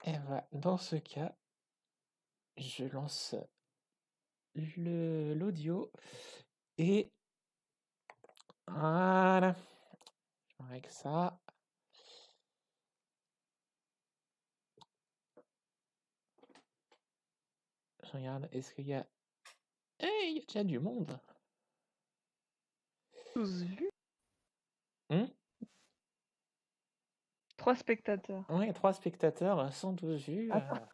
Et voilà, dans ce cas, je lance l'audio et voilà, avec ça. Je regarde, est-ce qu'il y a... Eh, il y a déjà du monde. Tous vus. 3 spectateurs. Ouais, 3 spectateurs, 112 vues, Attends,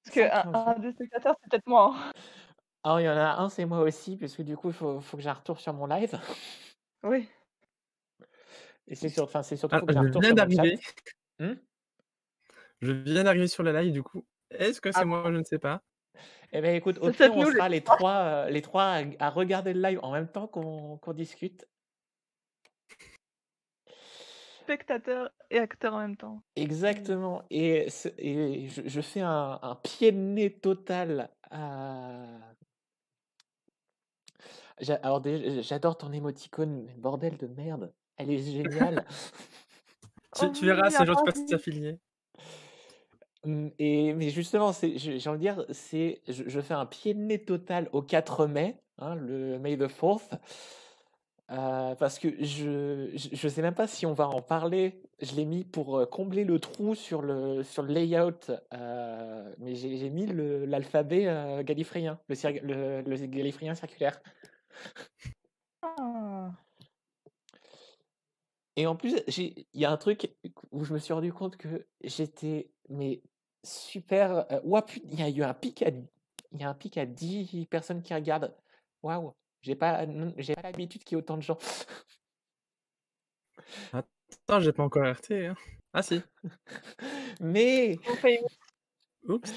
parce que 115 vues. un des spectateurs, c'est peut-être moi, hein. Alors, il y en a un, c'est moi aussi, parce que du coup, faut que j'ai un retour sur mon live. Oui. Et c'est surtout Ah, faut que j'ai je un retour viens sur mon chat. d'arriver. Je viens d'arriver sur le live, du coup. Est-ce que c'est Ah moi? bon? Je ne sais pas. Eh ben écoute, au C'est pire, peut-être on nous les sera les 3 trois à regarder le live en même temps qu'on discute. spectateurs et acteurs en même temps. Exactement. Et je fais un pied de nez total à... Alors, j'adore ton émoticône, mais bordel de merde. Elle est géniale. Oh Tu verras, oui, c'est un jour tu ah peux oui. t'affilier. Mais justement, j'ai envie de dire, je fais un pied de nez total au 4 mai, hein, le May the 4th, parce que je sais même pas si on va en parler. Je l'ai mis pour combler le trou sur le layout, mais j'ai mis l'alphabet gallifréen, le gallifréen circulaire. Ah. Et en plus, il y a un truc où je me suis rendu compte que j'étais mais super. Ouah, il y a eu un pic à 10 personnes qui regardent. Waouh, j'ai pas l'habitude qu'il y ait autant de gens. Attends, j'ai pas encore RT, hein. Ah si. Mais On fait une- Oups.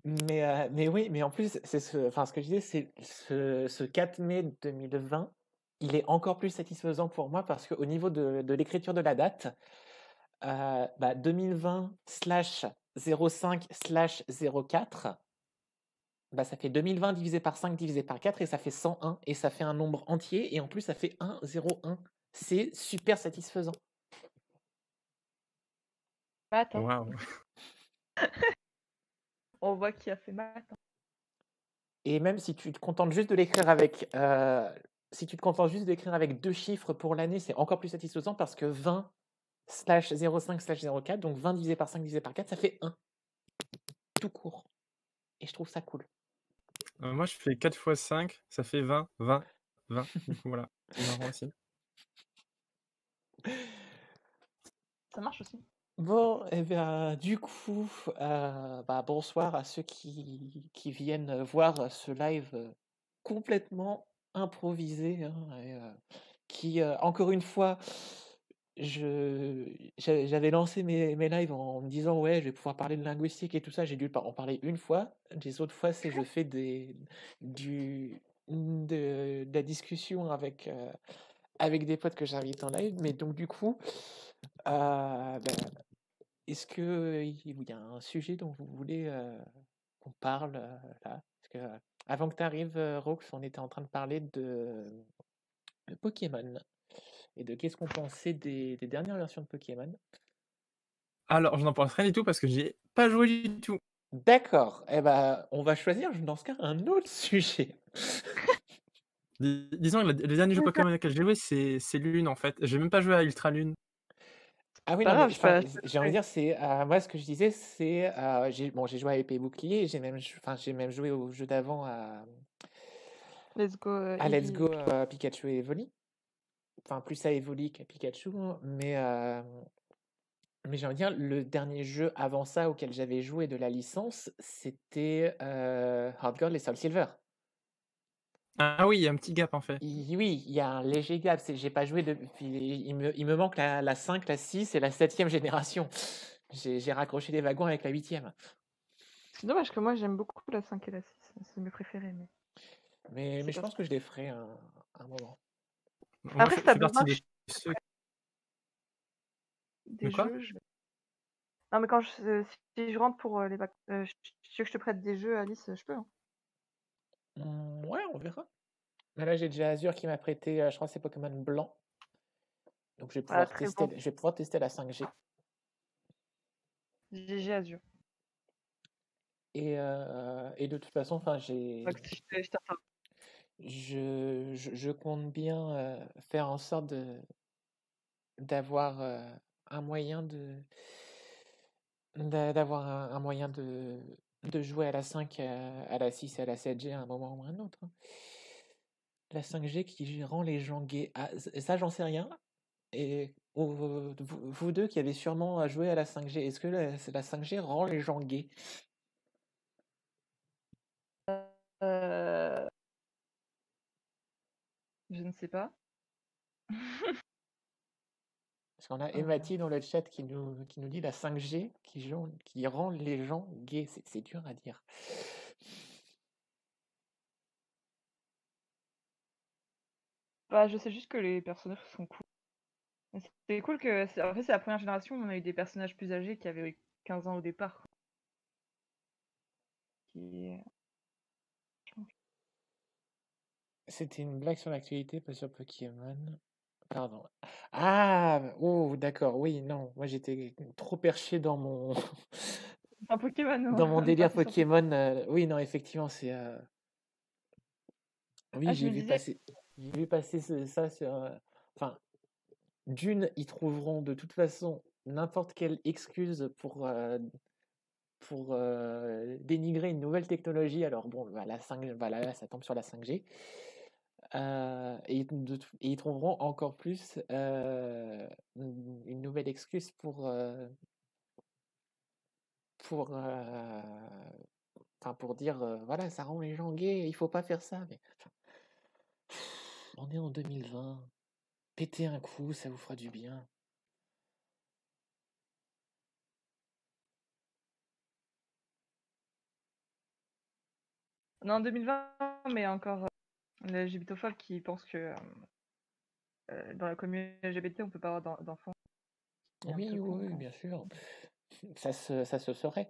mais oui, mais en plus, ce que je disais, c'est ce 4 mai 2020, il est encore plus satisfaisant pour moi parce qu'au niveau de l'écriture de la date, 2020/05/04, ça fait 2020 divisé par 5 divisé par 4 et ça fait 101 et ça fait un nombre entier et en plus ça fait 101. C'est super satisfaisant. maths, hein. Waouh. On voit qui a fait maths, hein. Et même si tu te contentes juste de l'écrire avec si tu te contentes juste d'écrire avec 2 chiffres pour l'année, c'est encore plus satisfaisant parce que 20/05/04, donc 20 divisé par 5 divisé par 4, ça fait 1. Tout court. Et je trouve ça cool. Moi, je fais 4 x 5, ça fait 20, 20, 20. Du coup, voilà. C'est marrant aussi. Ça marche aussi. Bon, et bien, du coup, bonsoir à ceux qui viennent voir ce live complètement improvisé, hein, et, qui, encore une fois, j'avais lancé mes lives en me disant, ouais, je vais pouvoir parler de linguistique et tout ça. J'ai dû en parler une fois. Les autres fois, c'est je fais de la discussion avec des potes que j'invite en live. Mais donc, du coup, est-ce qu'il y a un sujet dont vous voulez qu'on parle là? Parce que, avant que tu arrives, Rox, on était en train de parler de Pokémon et de qu'est-ce qu'on pensait des dernières versions de Pokémon. Alors, je n'en pense rien du tout parce que j'y ai pas joué du tout. D'accord, eh ben, on va choisir dans ce cas un autre sujet. Disons, le dernier jeu Pokémon auquel j'ai joué, c'est Lune en fait. J'ai même pas joué à Ultra Lune. Ah oui, Pas non, mais grave, enfin, je peux j'ai envie de jouer. dire, c'est moi ce que je disais, c'est j'ai joué à Épée et Bouclier, et j'ai même joué au jeu d'avant Let's go, à Let's Eevee, Go Pikachu et Evoli. Enfin, plus à Evoli qu'à Pikachu, hein, mais j'ai envie de dire, le dernier jeu avant ça auquel j'avais joué de la licence, c'était Heart Gold et Soul Silver. Ah oui, il y a un petit gap en fait. Oui, il y a un léger gap. J'ai pas joué depuis. Il me manque la 5, la 6 et la 7e génération. J'ai raccroché les wagons avec la 8e. C'est dommage que moi j'aime beaucoup la 5 et la 6, c'est mes préférés, mais Mais c'est je pas pense ça. que je les ferai un moment. Moi, Après, je si t'as fais partie besoin des ceux. De des quoi? jeux, non mais quand si je rentre pour les vacances, si tu veux que je te prête des jeux, Alice, je peux, hein. Ouais, on verra. Mais là, j'ai déjà Azure qui m'a prêté, je crois que c'est Pokémon Blanc. Donc Voilà, très bon. je vais pouvoir tester la 5G. GG Azure. Et de toute façon, enfin, Donc, je t'attends. je compte bien faire en sorte d'avoir un moyen d'avoir un moyen de jouer à la 5, à la 6 et à la 7G à un moment ou à un autre, hein. La 5G qui rend les gens gays. Ah, ça, j'en sais rien. Et vous deux qui avez sûrement joué à la 5G, est-ce que la 5G rend les gens gays? Euh, Je ne sais pas. Parce qu'on a Emati dans le chat qui nous dit la 5G qui rend les gens gays. C'est dur à dire. Bah, je sais juste que les personnages sont cool. C'est cool que. En fait, c'est la première génération où on a eu des personnages plus âgés qui avaient 15 ans au départ. C'était une blague sur l'actualité, pas sur Pokémon. Pardon. Ah, oh, d'accord. Oui, non. Moi, j'étais trop perché dans mon Un Pokémon. dans mon délire Parti sur Pokémon. Oui, non, effectivement, c'est. Oui, Ah, je me disais. J'ai vu passer ça sur. Enfin, d'une, ils trouveront de toute façon n'importe quelle excuse pour dénigrer une nouvelle technologie. Alors bon, bah, la 5, voilà, là, ça tombe sur la 5G. Et ils trouveront encore plus une nouvelle excuse pour dire voilà, ça rend les gens gays, il faut pas faire ça. Mais enfin, on est en 2020, pétez un coup, ça vous fera du bien. Non, en 2020, mais encore les LGBTophobes qui pensent que dans la communauté LGBT, on peut pas avoir d'enfants. Oui, oui, bien sûr. Ça se saurait.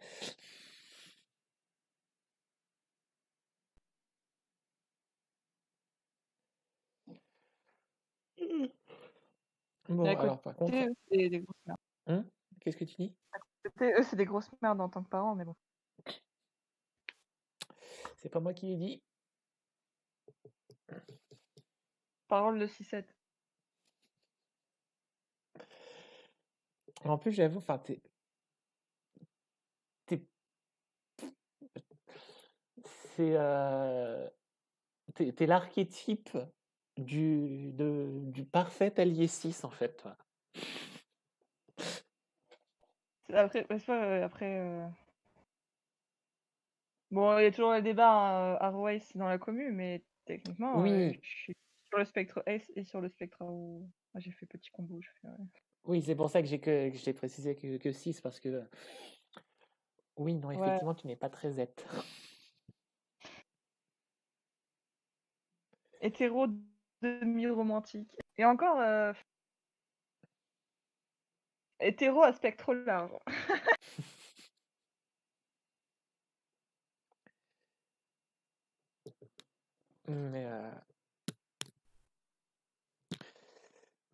Bon, alors par contre. C'est des grosses merdes. Qu'est-ce que tu dis? Eux, c'est des grosses merdes en tant que parents, mais bon. C'est pas moi qui l'ai dit. Parole de 6-7. En plus, j'avoue, enfin, t'es l'archétype du parfait allié 6, en fait, toi. Après, bon, il y a toujours le débat à Royce dans la commune, mais techniquement, Oui. je suis sur le spectre S et sur le spectre O. Moi, j'ai fait petit combo. Oui, c'est pour ça que j'ai précisé que 6, parce que oui, non, effectivement, tu n'es pas très Z. Hétéro demi-romantique. Et encore, hétéro à spectre large. Mais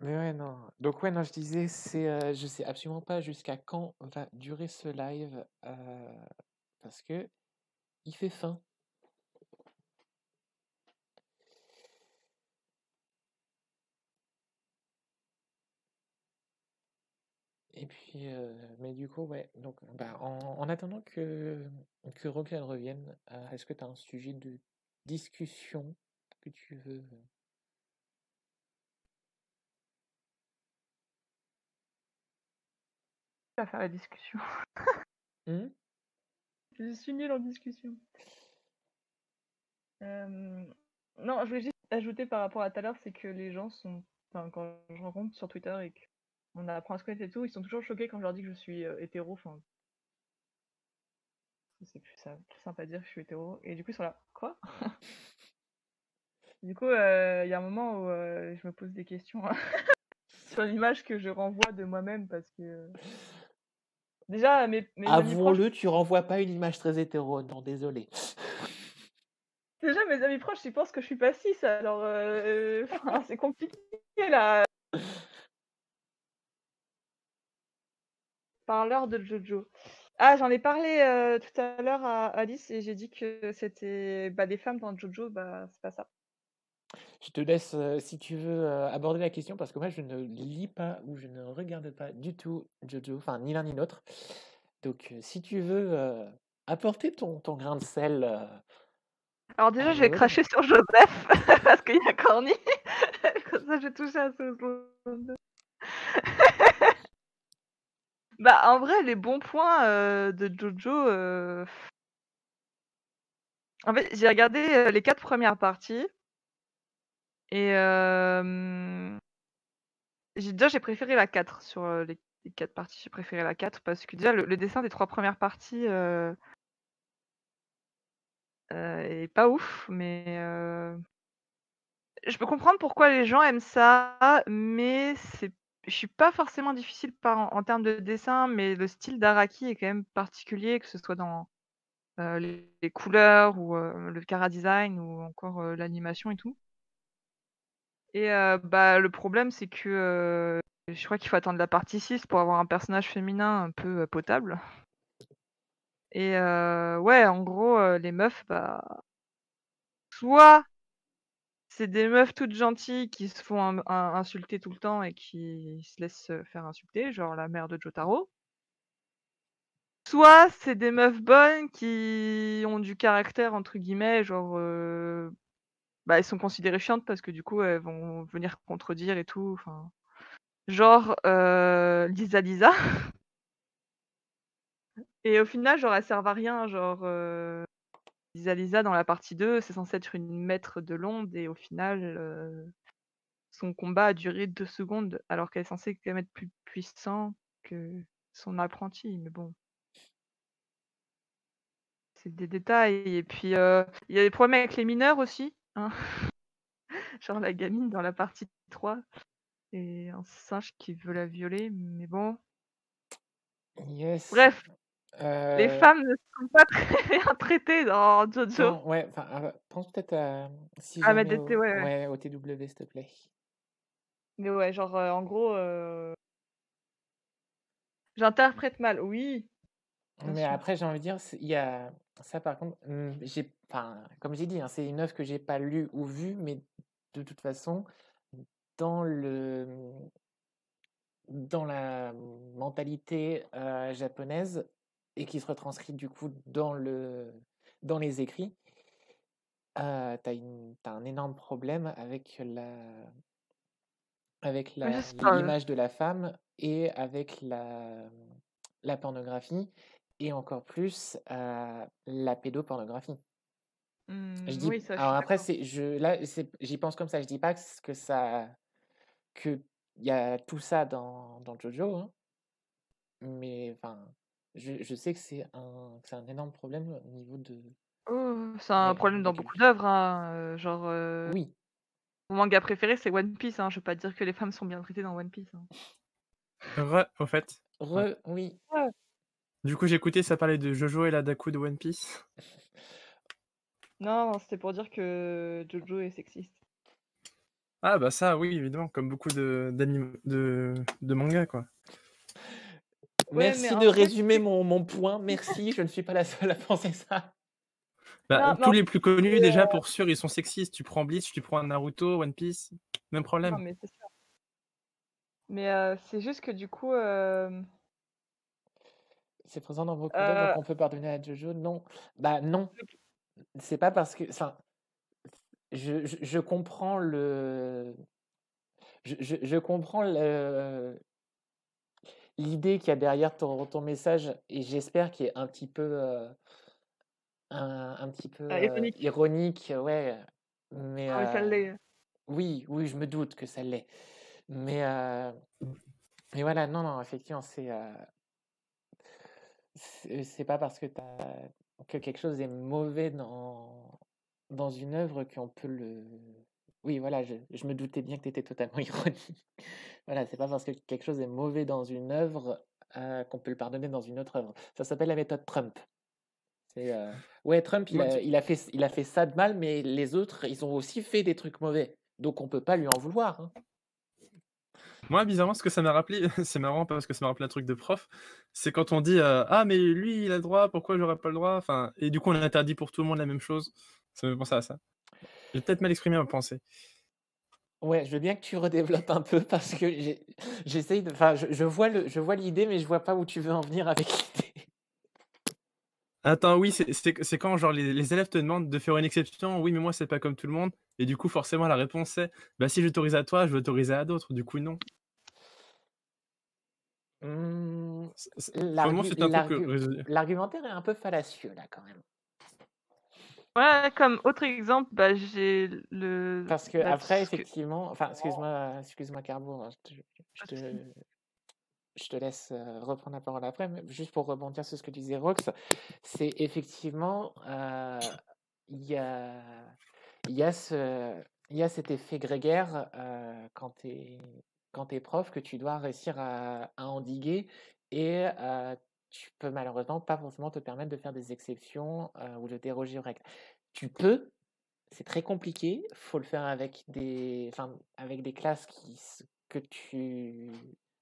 ouais, non. Donc ouais, non, je disais, je sais absolument pas jusqu'à quand va durer ce live, parce que il fait faim. Et puis, mais du coup, ouais. Donc, bah, en attendant que Roxane revienne, est-ce que tu as un sujet de discussion que tu veux? À faire la discussion. Je suis nulle en discussion. Non, je voulais juste ajouter par rapport à tout à l'heure, c'est que les gens sont. Enfin, quand je rencontre sur Twitter et qu'on apprend à se connaître et tout, ils sont toujours choqués quand je leur dis que je suis hétéro. Enfin, c'est plus simple à dire que je suis hétéro. Et du coup, ils sont là. Quoi? Du coup, il y a un moment où je me pose des questions sur l'image que je renvoie de moi-même parce que. Déjà, mes amis proches. Avouons-le, tu renvoies pas une image très hétéro, non, désolé. Déjà, mes amis proches, ils pensent que je suis pas cis, alors c'est compliqué là. Parleur de Jojo. Ah, j'en ai parlé tout à l'heure à Alice et j'ai dit que c'était des femmes dans Jojo, c'est pas ça. Je te laisse, si tu veux, aborder la question parce que moi je ne lis pas ou je ne regarde pas du tout Jojo, enfin ni l'un ni l'autre. Donc si tu veux, apporter ton grain de sel, Alors à déjà, j'ai Maud. craché sur Joseph parce qu'il y a Corny. Comme ça, j'ai touché à ce en vrai, les bons points de Jojo. En fait, j'ai regardé les 4 premières parties et j'ai préféré la 4 sur les 4 parties. J'ai préféré la 4 parce que déjà, le dessin des 3 premières parties est pas ouf, mais je peux comprendre pourquoi les gens aiment ça, mais je suis pas forcément difficile en termes de dessin, mais le style d'Araki est quand même particulier, que ce soit dans les couleurs ou le chara-design ou encore l'animation et tout. Et le problème, c'est que je crois qu'il faut attendre la partie 6 pour avoir un personnage féminin un peu potable. Et ouais, en gros, les meufs, soit c'est des meufs toutes gentilles qui se font insulter tout le temps et qui se laissent faire insulter, genre la mère de Jotaro. Soit c'est des meufs bonnes qui ont du caractère, entre guillemets, genre elles sont considérées chiantes parce que du coup elles vont venir contredire et tout, enfin. Genre Lisa. Et au final, genre elles servent à rien, genre Lisa dans la partie 2, c'est censé être une maître de l'onde et au final son combat a duré 2 secondes alors qu'elle est censée quand même être plus puissant que son apprenti, mais bon. C'est des détails et puis, il y a des problèmes avec les mineurs aussi, hein. Genre la gamine dans la partie 3 et un singe qui veut la violer, mais bon. Yes. Bref, les femmes ne sont pas très bien traitées dans Jojo. Ouais, enfin, pense peut-être à si Ah jamais DT, ouais. ouais, au TW, s'il te plaît. Mais ouais, genre, en gros, j'interprète mal, oui, bien Mais sûr. après, j'ai envie de dire, il y a ça par contre, comme j'ai dit, hein, c'est une œuvre que j'ai pas lue ou vue, mais de toute façon, dans dans la mentalité japonaise et qui se retranscrit du coup dans les écrits, t'as un énorme problème avec Mais je sais pas, l'image de la femme et avec la pornographie et encore plus la pédopornographie. oui, ça, je Alors suis après, d'accord. j'y pense comme ça. Je dis pas que il y a tout ça dans Jojo, hein, mais enfin, je sais que c'est un énorme problème au niveau Oh, c'est un problème dans avec beaucoup lui. d'œuvres, hein, genre, Oui, mon manga préféré, c'est One Piece, hein, je vais pas te dire que les femmes sont bien traitées dans One Piece, hein. Au fait. Ouais. oui. Ouais. Du coup, j'ai écouté, ça parlait de Jojo et la Daku de One Piece. Non, c'était pour dire que Jojo est sexiste. Ah bah ça, oui, évidemment, comme beaucoup de mangas, quoi. Ouais, mais Merci en de fait, résumer mon point. Merci, je ne suis pas la seule à penser ça. Bah, non, mais tous en les fait, plus connus, déjà, pour sûr, ils sont sexistes. Tu prends Bleach, tu prends Naruto, One Piece, même non, problème. mais c'est sûr. Mais c'est juste que du coup, C'est présent dans beaucoup d'œuvres, euh, donc on peut pardonner à Jojo. Non, bah non. C'est pas parce que, enfin, je comprends je comprends l'idée qu'il y a derrière ton message et j'espère qu'il est un petit peu, un petit peu ironique. ironique, ouais. Mais Non, mais ça l'est. oui, oui, je me doute que ça l'est. Mais, mais voilà, non, non, effectivement, c'est pas parce que quelque chose est mauvais dans une œuvre qu'on peut le. Oui, voilà, je me doutais bien que tu étais totalement ironique. Voilà, c'est pas parce que quelque chose est mauvais dans une œuvre qu'on peut le pardonner dans une autre œuvre. Ça s'appelle la méthode Trump. Ouais, Trump, Moi, il a fait ça de mal, mais les autres, ils ont aussi fait des trucs mauvais. Donc on peut pas lui en vouloir, hein. Moi, bizarrement, ce que ça m'a rappelé, c'est marrant parce que ça m'a rappelé un truc de prof, c'est quand on dit, «Ah mais lui, il a le droit, pourquoi j'aurais pas le droit?» enfin et du coup, on interdit pour tout le monde la même chose. Ça me fait penser à ça. J'ai peut-être mal exprimé ma pensée. Ouais, je veux bien que tu redéveloppes un peu parce que j'essaye de, enfin, je vois l'idée, mais je vois pas où tu veux en venir avec l'idée. Attends, oui, c'est quand genre les élèves te demandent de faire une exception: «Oui, mais moi, c'est pas comme tout le monde» et du coup, forcément, la réponse c'est: «Bah, si j'autorise à toi, je vais autoriser à d'autres». Du coup, non. Mmh, Pour moi, c'est un truc, l'argumentaire est un peu fallacieux là quand même. Ouais, comme autre exemple, bah, j'ai Parce que bah, après ce que effectivement, enfin excuse-moi Carbour, hein, je te je te laisse, reprendre la parole après, mais juste pour rebondir sur ce que disait Rox, c'est effectivement, il y a il y a ce il y a cet effet grégaire, quand tu es prof que tu dois réussir à endiguer et tu peux malheureusement pas forcément te permettre de faire des exceptions, ou de déroger aux règles. Tu peux, c'est très compliqué, faut le faire avec des classes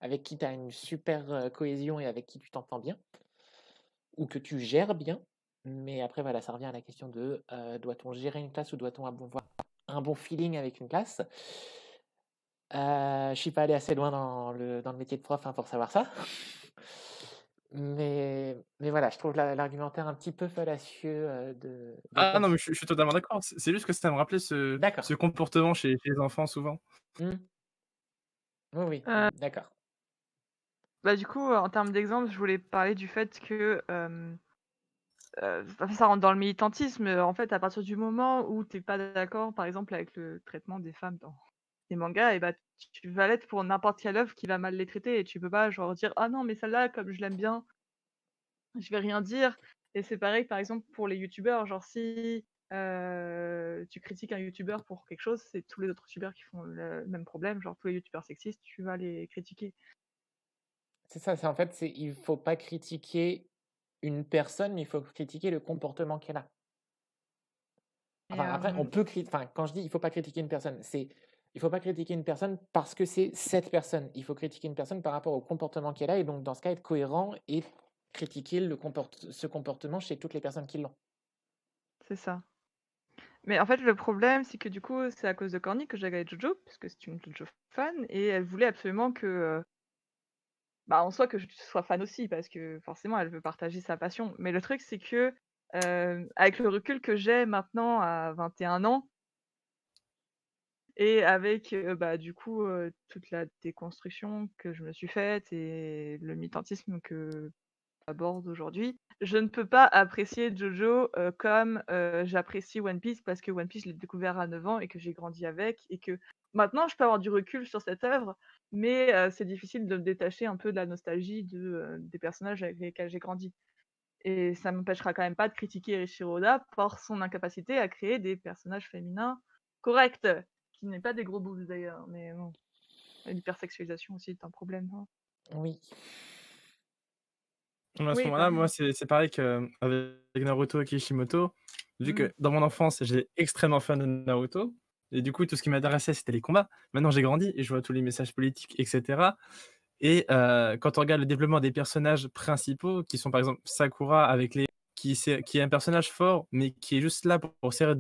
avec qui tu as une super cohésion et avec qui tu t'entends bien, ou que tu gères bien. Mais après, voilà, ça revient à la question de doit-on gérer une classe ou doit-on avoir un bon feeling avec une classe. Je suis pas allé assez loin dans le métier de prof, hein, pour savoir ça. Mais voilà, je trouve l'argumentaire un petit peu fallacieux de ah non, mais considérer. je suis totalement d'accord. C'est juste que ça me rappelait ce D'accord. comportement chez les enfants souvent. Hmm. Oui, oui, heu, d'accord. bah, du coup, en termes d'exemple, je voulais parler du fait que, en fait, ça rentre dans le militantisme, en fait, à partir du moment où tu es pas d'accord, par exemple, avec le traitement des femmes dans les mangas et bah, tu vas l'être pour n'importe quelle œuvre qui va mal les traiter et tu peux pas genre dire: «Ah non, mais celle-là, comme je l'aime bien, je vais rien dire». Et c'est pareil, par exemple, pour les youtubeurs, genre si, tu critiques un youtubeur pour quelque chose, c'est tous les autres youtubeurs qui font le même problème, genre tous les youtubeurs sexistes, tu vas les critiquer. C'est ça, c'est en fait, il faut pas critiquer une personne, mais il faut critiquer le comportement qu'elle a. Et Enfin, après, on peut enfin, quand je dis il faut pas critiquer une personne, il faut pas critiquer une personne parce que c'est cette personne. Il faut critiquer une personne par rapport au comportement qu'elle a et donc dans ce cas être cohérent et critiquer ce comportement chez toutes les personnes qui l'ont. c'est ça. Mais en fait, le problème, c'est que du coup, c'est à cause de Corny que j'ai regardé Jojo, parce que c'est une Jojo fan et elle voulait absolument que, bah, en soi que je sois fan aussi parce que forcément elle veut partager sa passion. Mais le truc c'est que, avec le recul que j'ai maintenant à 21 ans et avec, bah, du coup, toute la déconstruction que je me suis faite et le militantisme que j'aborde aujourd'hui, je ne peux pas apprécier Jojo, comme, j'apprécie One Piece parce que One Piece je l'ai découvert à 9 ans et que j'ai grandi avec et que maintenant je peux avoir du recul sur cette œuvre, mais c'est difficile de me détacher un peu de la nostalgie des personnages avec lesquels j'ai grandi et ça m'empêchera quand même pas de critiquer Eiichiro Oda pour son incapacité à créer des personnages féminins corrects, qui n'est pas des gros boobs d'ailleurs, mais bon, l'hypersexualisation aussi est un problème, hein. Oui. À ce Oui, moment-là, pardon. moi, c'est pareil qu'avec Naruto et Kishimoto. Vu Mmh. que dans mon enfance, j'étais extrêmement fan de Naruto et du coup, tout ce qui m'intéressait, c'était les combats. Maintenant, j'ai grandi et je vois tous les messages politiques et cetera et quand on regarde le développement des personnages principaux qui sont, par exemple, Sakura avec les qui est un personnage fort, mais qui est juste là pour servir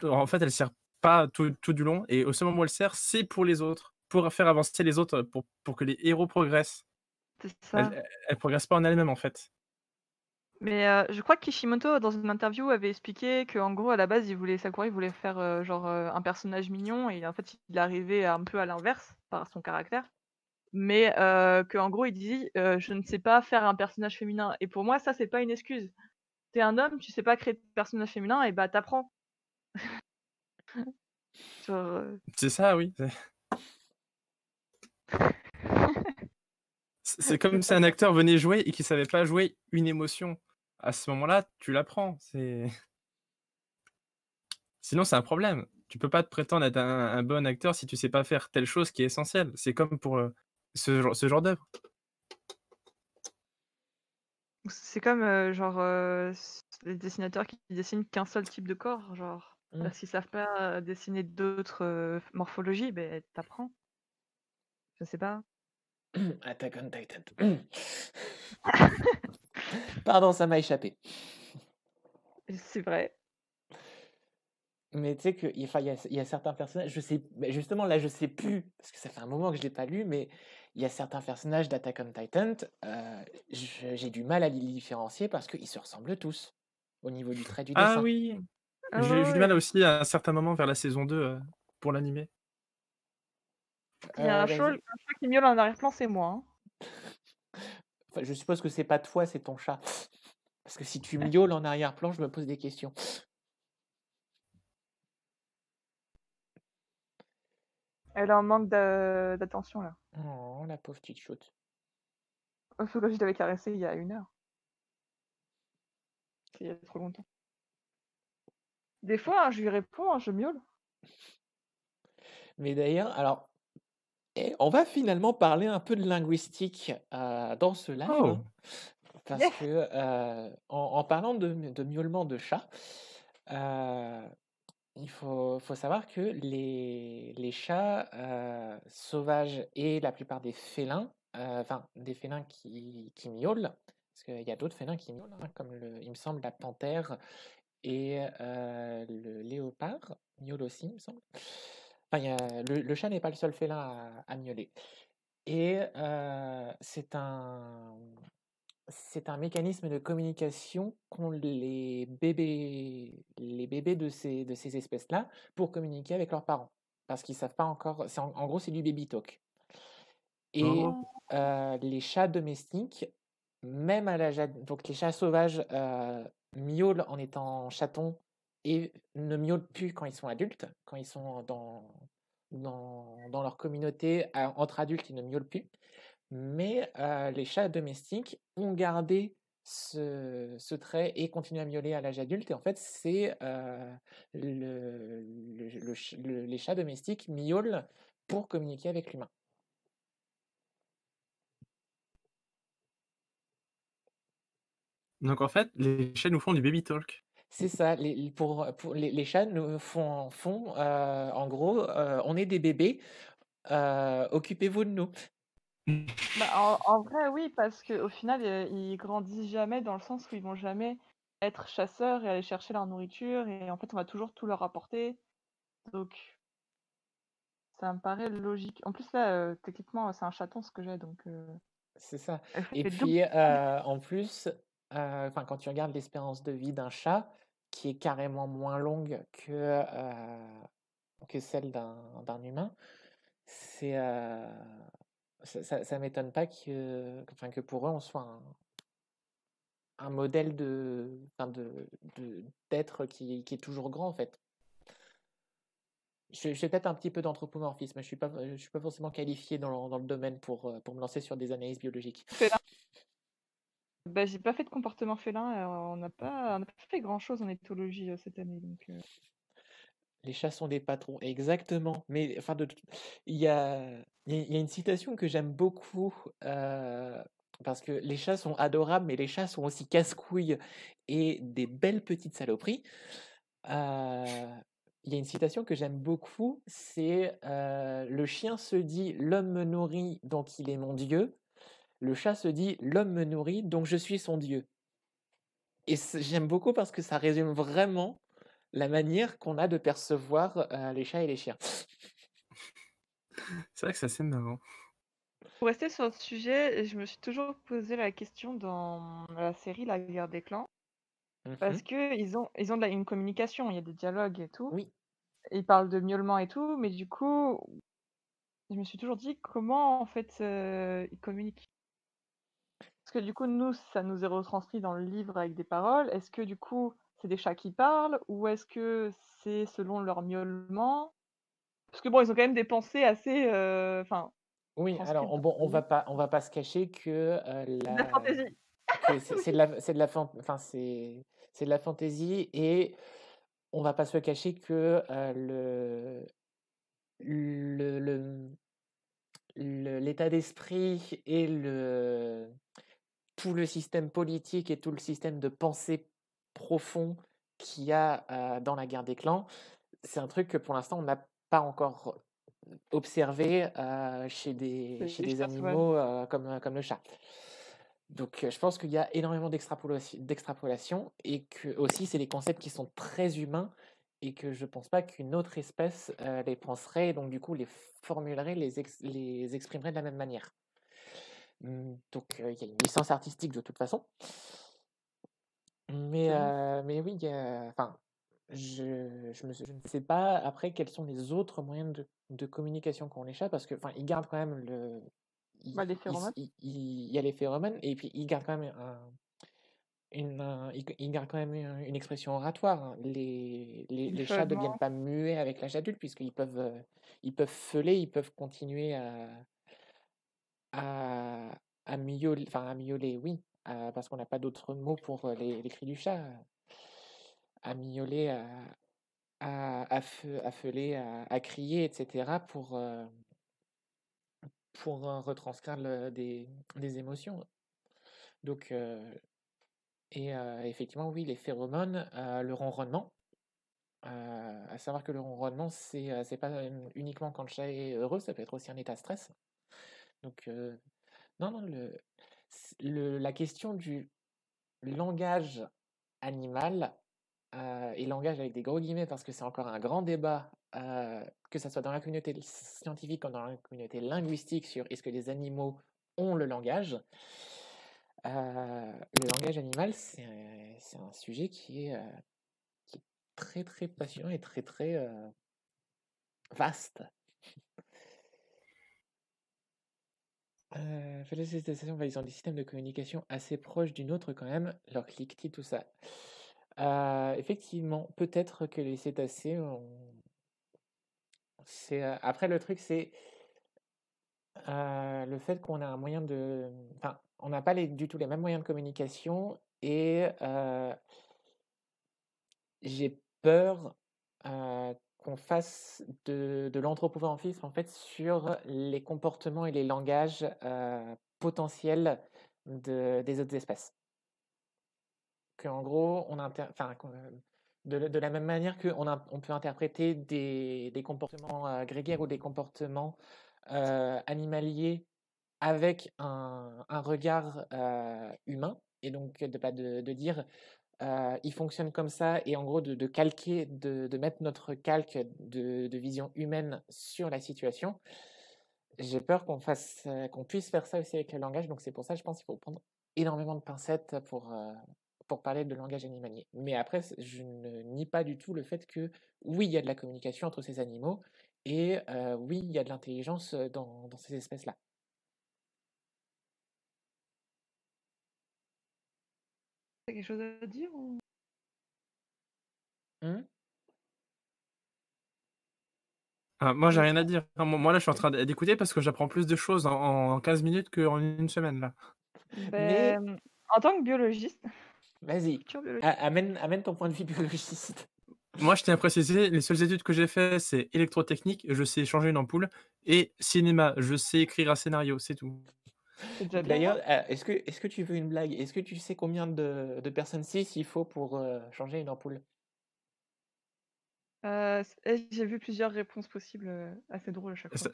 en fait, elle sert pas tout du long et au seul moment où elle sert, c'est pour les autres, pour faire avancer les autres, pour que les héros progressent. C'est Elle ça. elle elle progresse pas en elle-même, en fait. Mais, je crois que Kishimoto, dans une interview, avait expliqué qu'en gros, à la base, Sakura, il voulait faire, genre, un personnage mignon et en fait, il arrivait un peu à l'inverse par son caractère. Mais, qu'en gros, il dit: «Je ne sais pas faire un personnage féminin» et pour moi, ça, c'est pas une excuse. Tu es un homme, tu sais pas créer de personnage féminin et bah, tu apprends. Genre, C'est ça, oui. C'est comme si un acteur venait jouer et qu'il savait pas jouer une émotion. À ce moment-là, tu l'apprends, sinon c'est un problème. Tu peux pas te prétendre être un bon acteur si tu sais pas faire telle chose qui est essentielle. C'est comme pour, ce genre d'œuvre. c'est comme, genre, les dessinateurs qui dessinent qu'un seul type de corps, genre, Mmh. parce qu'ils savent pas, dessiner d'autres, morphologies, beh, tu apprends. Je sais pas. Attack on Titan. Pardon, ça m'a échappé. C'est vrai. Mais tu sais qu'il y a certains personnages, je sais, mais justement là, je sais plus, parce que ça fait un moment que je l'ai pas lu, mais il y a certains personnages d'Attack on Titan, j'ai du mal à les différencier parce qu'ils se ressemblent tous au niveau du trait du Ah dessin. oui! Ah J'ai eu du ouais, mal ouais. aussi à un certain moment vers la saison 2 pour l'animé. Il y a un Vas-y. chat qui miaule en arrière-plan, c'est moi, hein. Enfin, je suppose que c'est pas toi, c'est ton chat. Parce que si tu miaules en arrière-plan, je me pose des questions. Elle est en manque d'attention, là. Oh, la pauvre petite choute. Parce que je l'avais caressée il y a 1 heure. C'est il y a trop longtemps. Des fois, hein, je lui réponds, hein, je miaule. Mais d'ailleurs, alors, on va finalement parler un peu de linguistique dans ce live, Oh! hein, parce Yes! que en parlant de miaulement de chat, il faut savoir que les chats sauvages et la plupart des félins, enfin des félins qui miaulent, parce qu'il y a d'autres félins qui miaulent, hein, comme il me semble la panthère et le léopard miaule aussi, il me semble. Enfin, le chat n'est pas le seul félin à miauler. Et c'est un mécanisme de communication qu'ont les bébés de ces espèces-là pour communiquer avec leurs parents. Parce qu'ils savent pas encore. En gros, c'est du baby talk. Et Oh! les chats domestiques, même à l'âge donc les chats sauvages miaulent en étant chatons et ne miaulent plus quand ils sont adultes, quand ils sont dans leur communauté entre adultes, ils ne miaulent plus. Mais les chats domestiques ont gardé ce trait et continuent à miauler à l'âge adulte. Et en fait, c'est les chats domestiques miaulent pour communiquer avec l'humain. Donc en fait, les chats nous font du baby talk. C'est ça, pour les chats nous font en gros, on est des bébés, occupez-vous de nous. Bah, en vrai, oui, parce qu'au final, ils grandissent jamais dans le sens où ils vont jamais être chasseurs et aller chercher leur nourriture et en fait, on va toujours tout leur apporter. Donc, ça me paraît logique. En plus, là, techniquement, c'est un chaton ce que j'ai, donc C'est ça. elle Et fait double. puis, en plus, enfin, quand tu regardes l'espérance de vie d'un chat, qui est carrément moins longue que celle d'un humain, c'est, ça m'étonne pas enfin, que pour eux, on soit un modèle enfin, d'être qui est toujours grand, en fait. Je fais peut-être un petit peu d'anthropomorphisme, je suis pas forcément qualifié dans le domaine pour me lancer sur des analyses biologiques. Félin. Bah, j'ai pas fait de comportement félin, on n'a pas fait grand-chose en éthologie cette année, donc Les chats sont des patrons, exactement. Mais enfin, il y a, il y a une citation que j'aime beaucoup parce que les chats sont adorables, mais les chats sont aussi casse-couilles et des belles petites saloperies. Il y a une citation que j'aime beaucoup, c'est le chien se dit l'homme me nourrit donc il est mon dieu. Le chat se dit l'homme me nourrit donc je suis son dieu. Et j'aime beaucoup parce que ça résume vraiment la manière qu'on a de percevoir les chats et les chiens. C'est vrai que c'est assez marrant. pour rester sur le sujet, je me suis toujours posé la question dans la série La Guerre des Clans, parce Mhm. qu'ils ont une communication, il y a des dialogues et tout. Oui, Ils parlent de miaulement et tout, mais du coup, je me suis toujours dit comment en fait ils communiquent. Parce que du coup, nous, ça nous est retranscrit dans le livre avec des paroles. Est-ce que du coup, c'est des chats qui parlent ou est-ce que c'est selon leur miaulement? Parce que bon, ils ont quand même des pensées assez, enfin, oui. transcrites Alors dans bon, le livre. on va pas se cacher que C'est de la fantaisie. c'est Oui. enfin c'est de la fantaisie et on va pas se cacher que le, le- l'état d'esprit et tout le système politique et tout le système de pensée profond qu'il y a dans la guerre des clans, c'est un truc que pour l'instant on n'a pas encore observer chez Les des chats sauvages. animaux comme le chat. Donc, je pense qu'il y a énormément d'extrapolation et que aussi c'est des concepts qui sont très humains et que je pense pas qu'une autre espèce les penserait et donc du coup les formulerait, les exprimerait de la même manière. Donc, il y a une licence artistique de toute façon. Mais, C'est bon. mais oui, enfin, je ne sais pas après quels sont les autres moyens de communication qu'ont les chats parce que, enfin, ils gardent quand même Bah, les phéromones. il y a les phéromones et puis ils gardent quand même ils gardent quand même une expression oratoire, hein. Les chats ne deviennent Miaulement. pas muets avec l'âge adulte ils peuvent feuler, ils peuvent continuer à, à miauler, oui, parce qu'on n'a pas d'autres mots pour les cris du chat, à miauler, à feuler, à crier, etc. Pour retranscrire des émotions. Donc, effectivement, oui, les phéromones, le ronronnement, à savoir que le ronronnement, c'est pas uniquement quand le chat est heureux, ça peut être aussi un état de stress. Donc, non, non, la question du langage animal, et langage avec des gros guillemets parce que c'est encore un grand débat, que ça soit dans la communauté scientifique comme dans la communauté linguistique sur est-ce que les animaux ont le langage. Le langage animal, c'est un sujet qui est très très passionnant et très très vaste. Félicitations, ils ont des systèmes de communication assez proches d'une autre quand même, leur cliquetis, tout ça. Effectivement, peut-être que les cétacés après le truc c'est le fait qu'on a un moyen de enfin, on n'a pas du tout les mêmes moyens de communication et j'ai peur, qu'on fasse de l'anthropomorphisme, en fait, sur les comportements et les langages, potentiels des autres espèces. Qu'en gros, enfin, de la même manière qu'on peut interpréter des comportements, grégaires ou des comportements, animaliers avec un regard, humain et donc de dire il fonctionne comme ça et en gros de calquer, de mettre notre calque de vision humaine sur la situation. J'ai peur qu'on puisse faire ça aussi avec le langage, donc c'est pour ça, je pense qu'il faut prendre énormément de pincettes pour parler de langage animalier. Mais après, je ne nie pas du tout le fait que oui, il y a de la communication entre ces animaux et oui, il y a de l'intelligence dans ces espèces-là. T'as quelque chose à dire ou... Hum. Moi, j'ai Oui, rien à dire. Moi, là, je suis en train d'écouter parce que j'apprends plus de choses en 15 minutes qu'en une semaine, là. mais Ben, en tant que biologiste, vas-y, futur biologiste, amène ton point de vue biologiste. Moi, je tiens à préciser, les seules études que j'ai fait, c'est électrotechnique, je sais changer une ampoule, et cinéma, je sais écrire un scénario, c'est tout. c'est déjà bien. D'ailleurs, est-ce que tu veux une blague? Est-ce que tu sais combien de personnes 6 il faut pour changer une ampoule? J'ai vu plusieurs réponses possibles, assez drôles à chaque fois.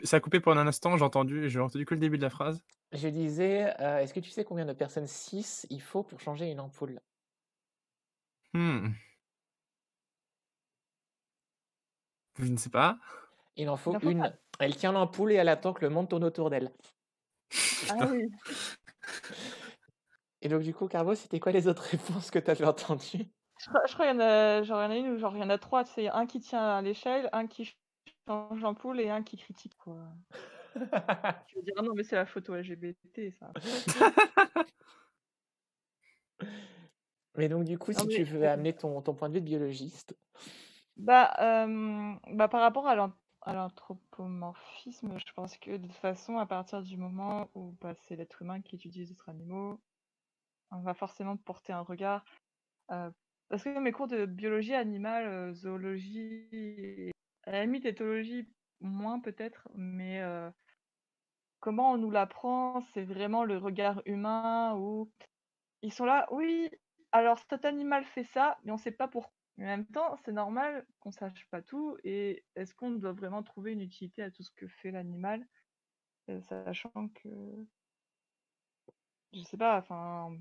Ça a coupé pendant un instant, j'ai entendu que le début de la phrase. Je disais, est-ce que tu sais combien de personnes 6 il faut pour changer une ampoule? Hmm, je ne sais pas. Il en Il faut en faut pas. une. Elle tient l'ampoule et elle attend que le monde tourne autour d'elle. Ah Putain. oui. Et donc du coup, Carbo, c'était quoi les autres réponses que tu avais entendues? Je crois qu'il y en a genre, il y en a une où genre il y en a 3, tu sais, un qui tient à l'échelle, un qui change l'ampoule et un qui critique, quoi. Tu veux dire: «Ah non, mais c'est la photo LGBT ça». Mais donc du coup, Non si tu mais veux amener ton point de vue de biologiste. par rapport à l'anthropomorphisme, je pense que de toute façon, à partir du moment où, c'est l'être humain qui étudie les autres animaux, on va forcément porter un regard, parce que mes cours de biologie animale, zoologie et à la limite éthologie, moins peut-être, mais comment on nous l'apprend, c'est vraiment le regard humain où ils sont là: «Oui, alors cet animal fait ça, mais on sait pas pourquoi». Mais en même temps, c'est normal qu'on sache pas tout. Et est-ce qu'on doit vraiment trouver une utilité à tout ce que fait l'animal, sachant que, je sais pas, enfin,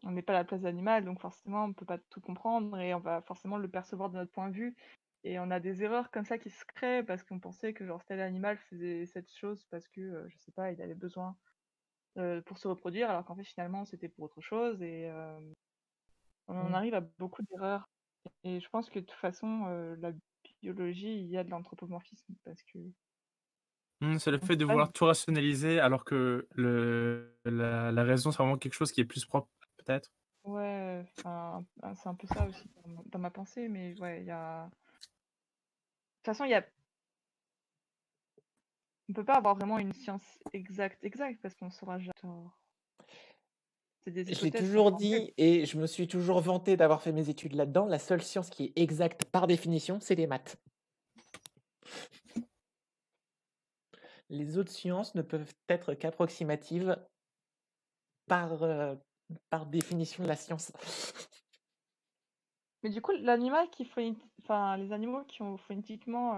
on n'est pas à la place de l'animal, donc forcément, on peut pas tout comprendre et on va forcément le percevoir de notre point de vue. Et on a des erreurs comme ça qui se créent parce qu'on pensait que genre tel animal faisait cette chose parce que, je sais pas, il avait besoin pour se reproduire, alors qu'en fait finalement c'était pour autre chose. Et on en Mm. arrive à beaucoup d'erreurs. Et je pense que de toute façon, la biologie, il y a de l'anthropomorphisme parce que C'est le on fait sait de pas. vouloir tout rationaliser alors que la raison, c'est vraiment quelque chose qui est plus propre, peut-être. Ouais, enfin, c'est un peu ça aussi dans ma pensée, mais ouais, il y a. De toute façon, on peut pas avoir vraiment une science exacte parce qu'on saura jamais. C'est des Je l'ai hypothèses toujours conformées. dit et je me suis toujours vanté d'avoir fait mes études là-dedans. La seule science qui est exacte par définition, c'est les maths. Les autres sciences ne peuvent être qu'approximatives par, par définition de la science. Mais du coup, l'animal enfin, les animaux qui ont phonétiquement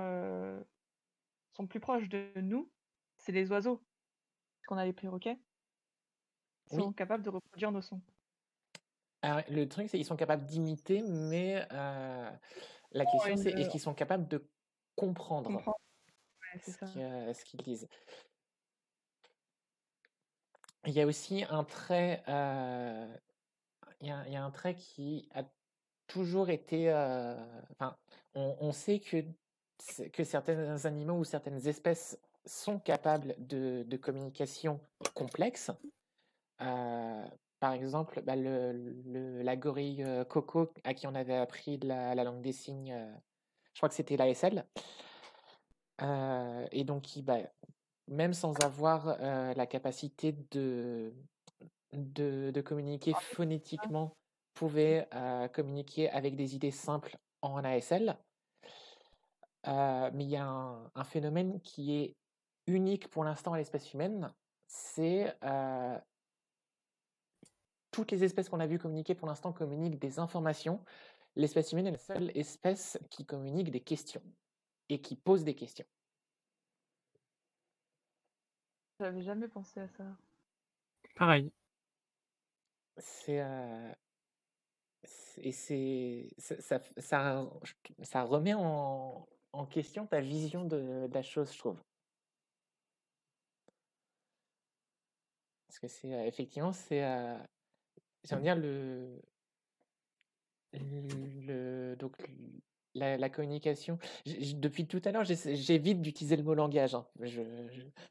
sont plus proches de nous, c'est les oiseaux. Parce qu'on a les perroquets, qui Oui. sont capables de reproduire nos sons. Alors, le truc, c'est qu'ils sont capables d'imiter, mais la Oh, question, c'est est-ce qu'ils sont capables de comprendre comprendre, ouais, c'est ça. ce qu'ils disent. Il y a aussi un trait, il y a un trait qui a toujours été, enfin, on sait que certains animaux ou certaines espèces sont capables de communication complexe. Par exemple, bah, la gorille Coco, à qui on avait appris la langue des signes, je crois que c'était l'ASL. Et donc, bah, même sans avoir la capacité de communiquer phonétiquement, pouvait communiquer avec des idées simples en ASL. Mais il y a un phénomène qui est unique pour l'instant à l'espèce humaine, c'est toutes les espèces qu'on a vues communiquer pour l'instant communiquent des informations. L'espèce humaine est la seule espèce qui communique des questions et qui pose des questions. J'avais jamais pensé à ça. Pareil. C'est et ça remet en question ta vision de la chose, je trouve. Parce que c'est effectivement, c'est j'ai envie de dire donc la communication. Depuis tout à l'heure, j'évite d'utiliser le mot langage, hein. Je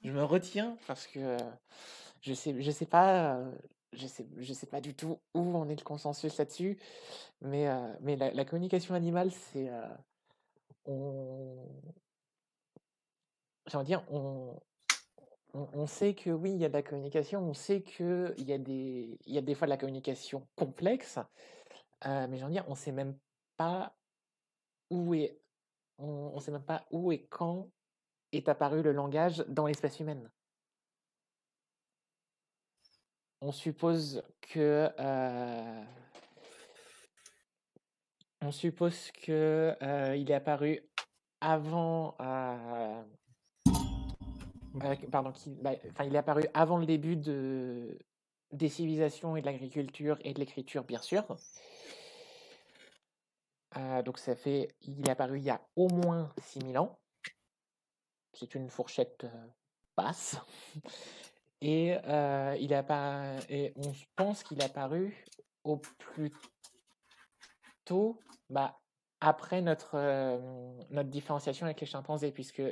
me retiens parce que je sais pas, je sais pas du tout où en est le consensus là-dessus, mais la communication animale, c'est on, j'ai envie de dire, on sait que oui, il y a de la communication, on sait qu'il il y a des fois de la communication complexe, mais j'ai envie de dire, on sait même pas où est, on sait même pas où et quand est apparu le langage dans l'espèce humaine. On suppose que, il est apparu avant, pardon, enfin, il est apparu avant le début des civilisations et de l'agriculture et de l'écriture, bien sûr. Donc il est apparu il y a au moins 6000 ans. C'est une fourchette basse. Et, et on pense qu'il est apparu au plus tôt, bah, après notre différenciation avec les chimpanzés, puisque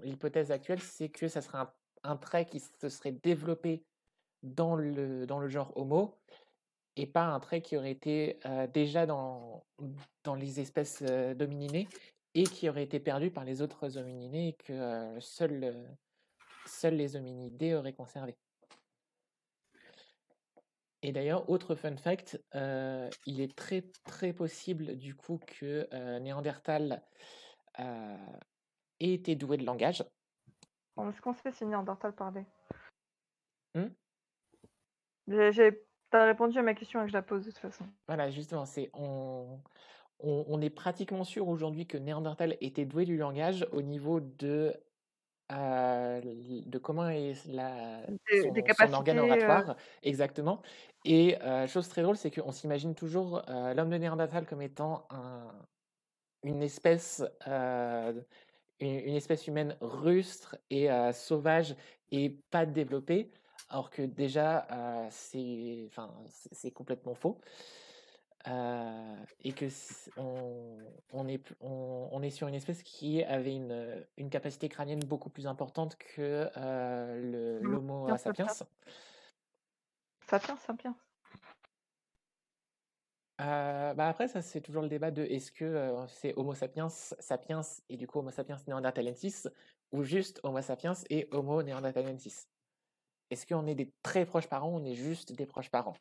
l'hypothèse actuelle, c'est que ça serait un trait qui se serait développé dans le genre Homo, et pas un trait qui aurait été déjà dans les espèces d'homininées et qui aurait été perdu par les autres homininés et que seuls les hominidés auraient conservé. Et d'ailleurs, autre fun fact, il est très très possible du coup que Néandertal ait été doué de langage. Est-ce qu'on sait si Néandertal parlait? Hmm. T'as répondu à ma question et que je la pose de toute façon. Voilà, justement, on est pratiquement sûr aujourd'hui que Néandertal était doué du langage au niveau de comment est Des son organe capacités. oratoire, exactement. Et chose très drôle, c'est qu'on s'imagine toujours l'homme de Néandertal comme étant une espèce, une espèce humaine rustre et sauvage et pas développée, alors que déjà, c'est complètement faux. Et que on est sur une espèce qui avait une capacité crânienne beaucoup plus importante que l'Homo sapiens. Sapiens. Bah après, ça c'est toujours le débat de est-ce que c'est Homo sapiens sapiens et du coup Homo sapiens neanderthalensis ou juste Homo sapiens et Homo neanderthalensis. Est-ce qu'on est des très proches parents ou on est juste des proches parents?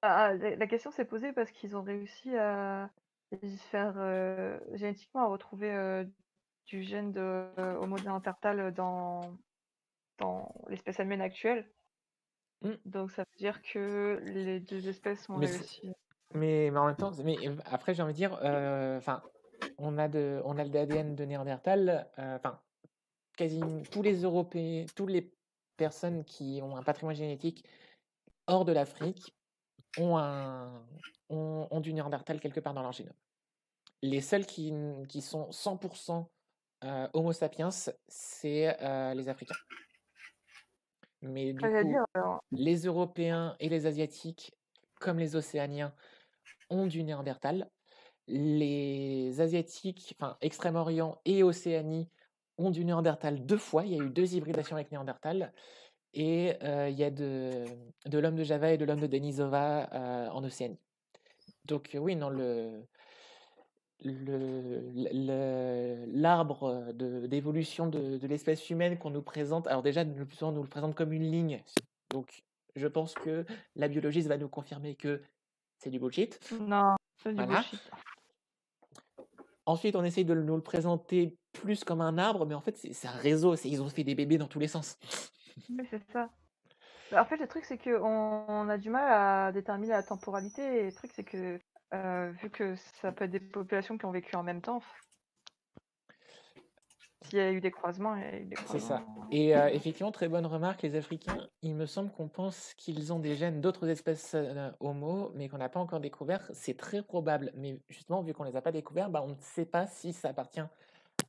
La question s'est posée parce qu'ils ont réussi à faire génétiquement à retrouver du gène de Homo néandertal dans l'espèce humaine actuelle. Mm. Donc ça veut dire que les deux espèces ont Mais réussi. Mais en même temps, après j'ai envie de dire, on a de l'ADN de Néandertal, quasi tous les Européens, toutes les personnes qui ont un patrimoine génétique hors de l'Afrique ont du Néandertal quelque part dans leur génome. Les seuls qui sont 100% Homo sapiens, c'est les Africains. Mais du coup, les Européens et les Asiatiques, comme les Océaniens, ont du Néandertal. Les Asiatiques, Extrême-Orient et Océanie, ont du Néandertal 2 fois. Il y a eu 2 hybridations avec Néandertal. Et il y a de l'homme de Java et de l'homme de Denisova en Océanie. Donc oui, non, l'arbre d'évolution de l'espèce humaine qu'on nous présente, alors déjà, le plus souvent, on nous le présente comme une ligne. Donc je pense que la biologiste va nous confirmer que c'est du bullshit. Non, c'est du Voilà. bullshit. Ensuite, on essaye de nous le présenter plus comme un arbre, mais en fait, c'est un réseau. Ils ont fait des bébés dans tous les sens. Oui, c'est ça. En fait, le truc, c'est qu'on a du mal à déterminer la temporalité. Et le truc, c'est que vu que ça peut être des populations qui ont vécu en même temps, s'il y a eu des croisements, il y a eu des croisements. C'est ça. Et effectivement, très bonne remarque, les Africains, il me semble qu'on pense qu'ils ont des gènes d'autres espèces Homo, mais qu'on n'a pas encore découvert. C'est très probable, mais justement, vu qu'on ne les a pas découverts, on ne sait pas si ça appartient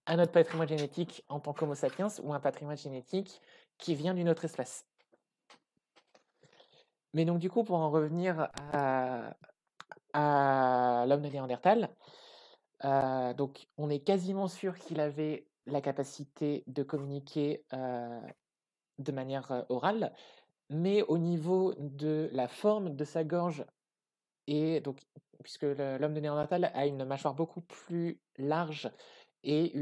à notre patrimoine génétique en tant qu'Homo sapiens ou un patrimoine génétique qui vient d'une autre espèce. Mais donc, du coup, pour en revenir à l'homme de Néandertal, donc on est quasiment sûr qu'il avait la capacité de communiquer de manière orale, mais au niveau de la forme de sa gorge, et donc, puisque l'homme de Néandertal a une mâchoire beaucoup plus large et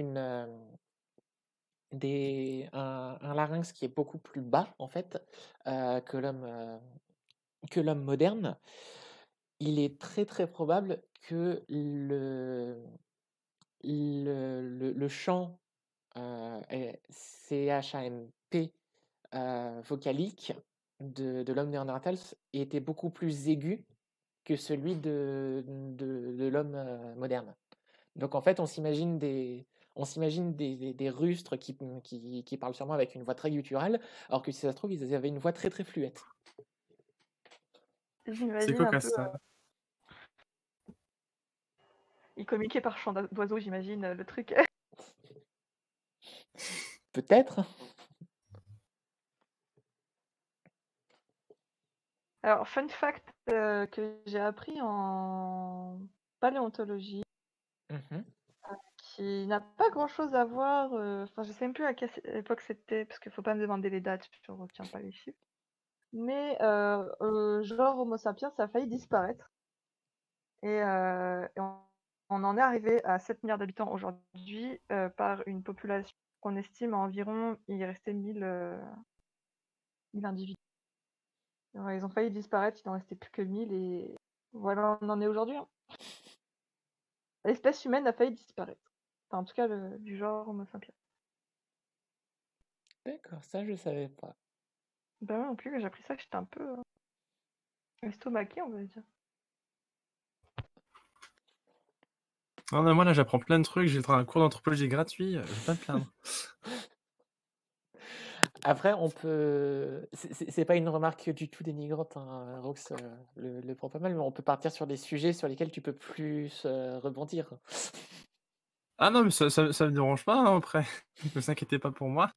un larynx qui est beaucoup plus bas en fait que l'homme moderne, il est très très probable que le chant CHAMP vocalique de l'homme néandertal était beaucoup plus aigu que celui de l'homme moderne. Donc en fait, on s'imagine des rustres qui parlent sûrement avec une voix très gutturale, alors que si ça se trouve, ils avaient une voix très très fluette. J'imagine C'est un cocasse peu. ça. Ils communiquaient par chant d'oiseau, j'imagine, le truc. Peut-être. Alors, fun fact que j'ai appris en paléontologie, Mhm. qui n'a pas grand-chose à voir. Enfin, je sais même plus à quelle époque c'était, parce qu'il faut pas me demander les dates, je ne retiens pas les chiffres. Mais genre Homo sapiens, ça a failli disparaître. Et on en est arrivé à 7 milliards d'habitants aujourd'hui par une population qu'on estime à environ, il restait 1000 individus. Alors, ils ont failli disparaître, il n'en restait plus que 1000 et voilà, on en est aujourd'hui. Hein. L'espèce humaine a failli disparaître. Enfin, en tout cas, du genre Homo sapiens. D'accord, ça je savais pas. Ben moi non plus, j'ai appris ça, j'étais un peu estomaquée, on va dire. Non, mais moi, là, j'apprends plein de trucs. J'ai un cours d'anthropologie gratuit. Je vais pas me plaindre. Après, on peut. C'est pas une remarque du tout dénigrante, hein, Rox le prend pas mal, mais on peut partir sur des sujets sur lesquels tu peux plus rebondir. Ah non, mais ça me dérange pas, hein, après. Ne vous inquiétez pas pour moi.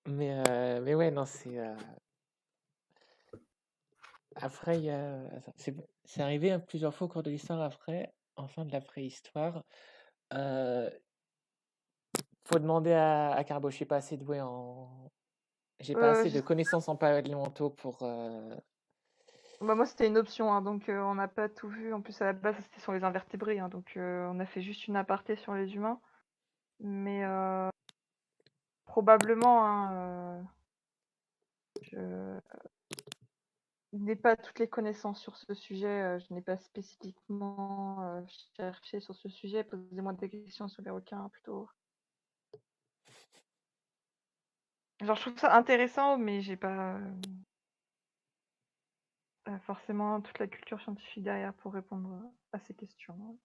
Mais ouais, non, c'est. Après, il y a. Attends, c'est arrivé plusieurs fois au cours de l'histoire après, en fin de la préhistoire. Euh, Faut demander à Carbo, je suis pas assez doué en. J'ai pas assez Je de connaissances en paléontaux pour. Bah, moi, c'était une option, hein, donc on n'a pas tout vu. En plus, à la base, c'était sur les invertébrés, hein, donc on a fait juste une aparté sur les humains. Mais probablement, hein, je n'ai pas toutes les connaissances sur ce sujet. Je n'ai pas spécifiquement cherché sur ce sujet. Posez-moi des questions sur les requins plutôt. Genre, je trouve ça intéressant, mais j'ai pas forcément toute la culture scientifique derrière pour répondre à ces questions.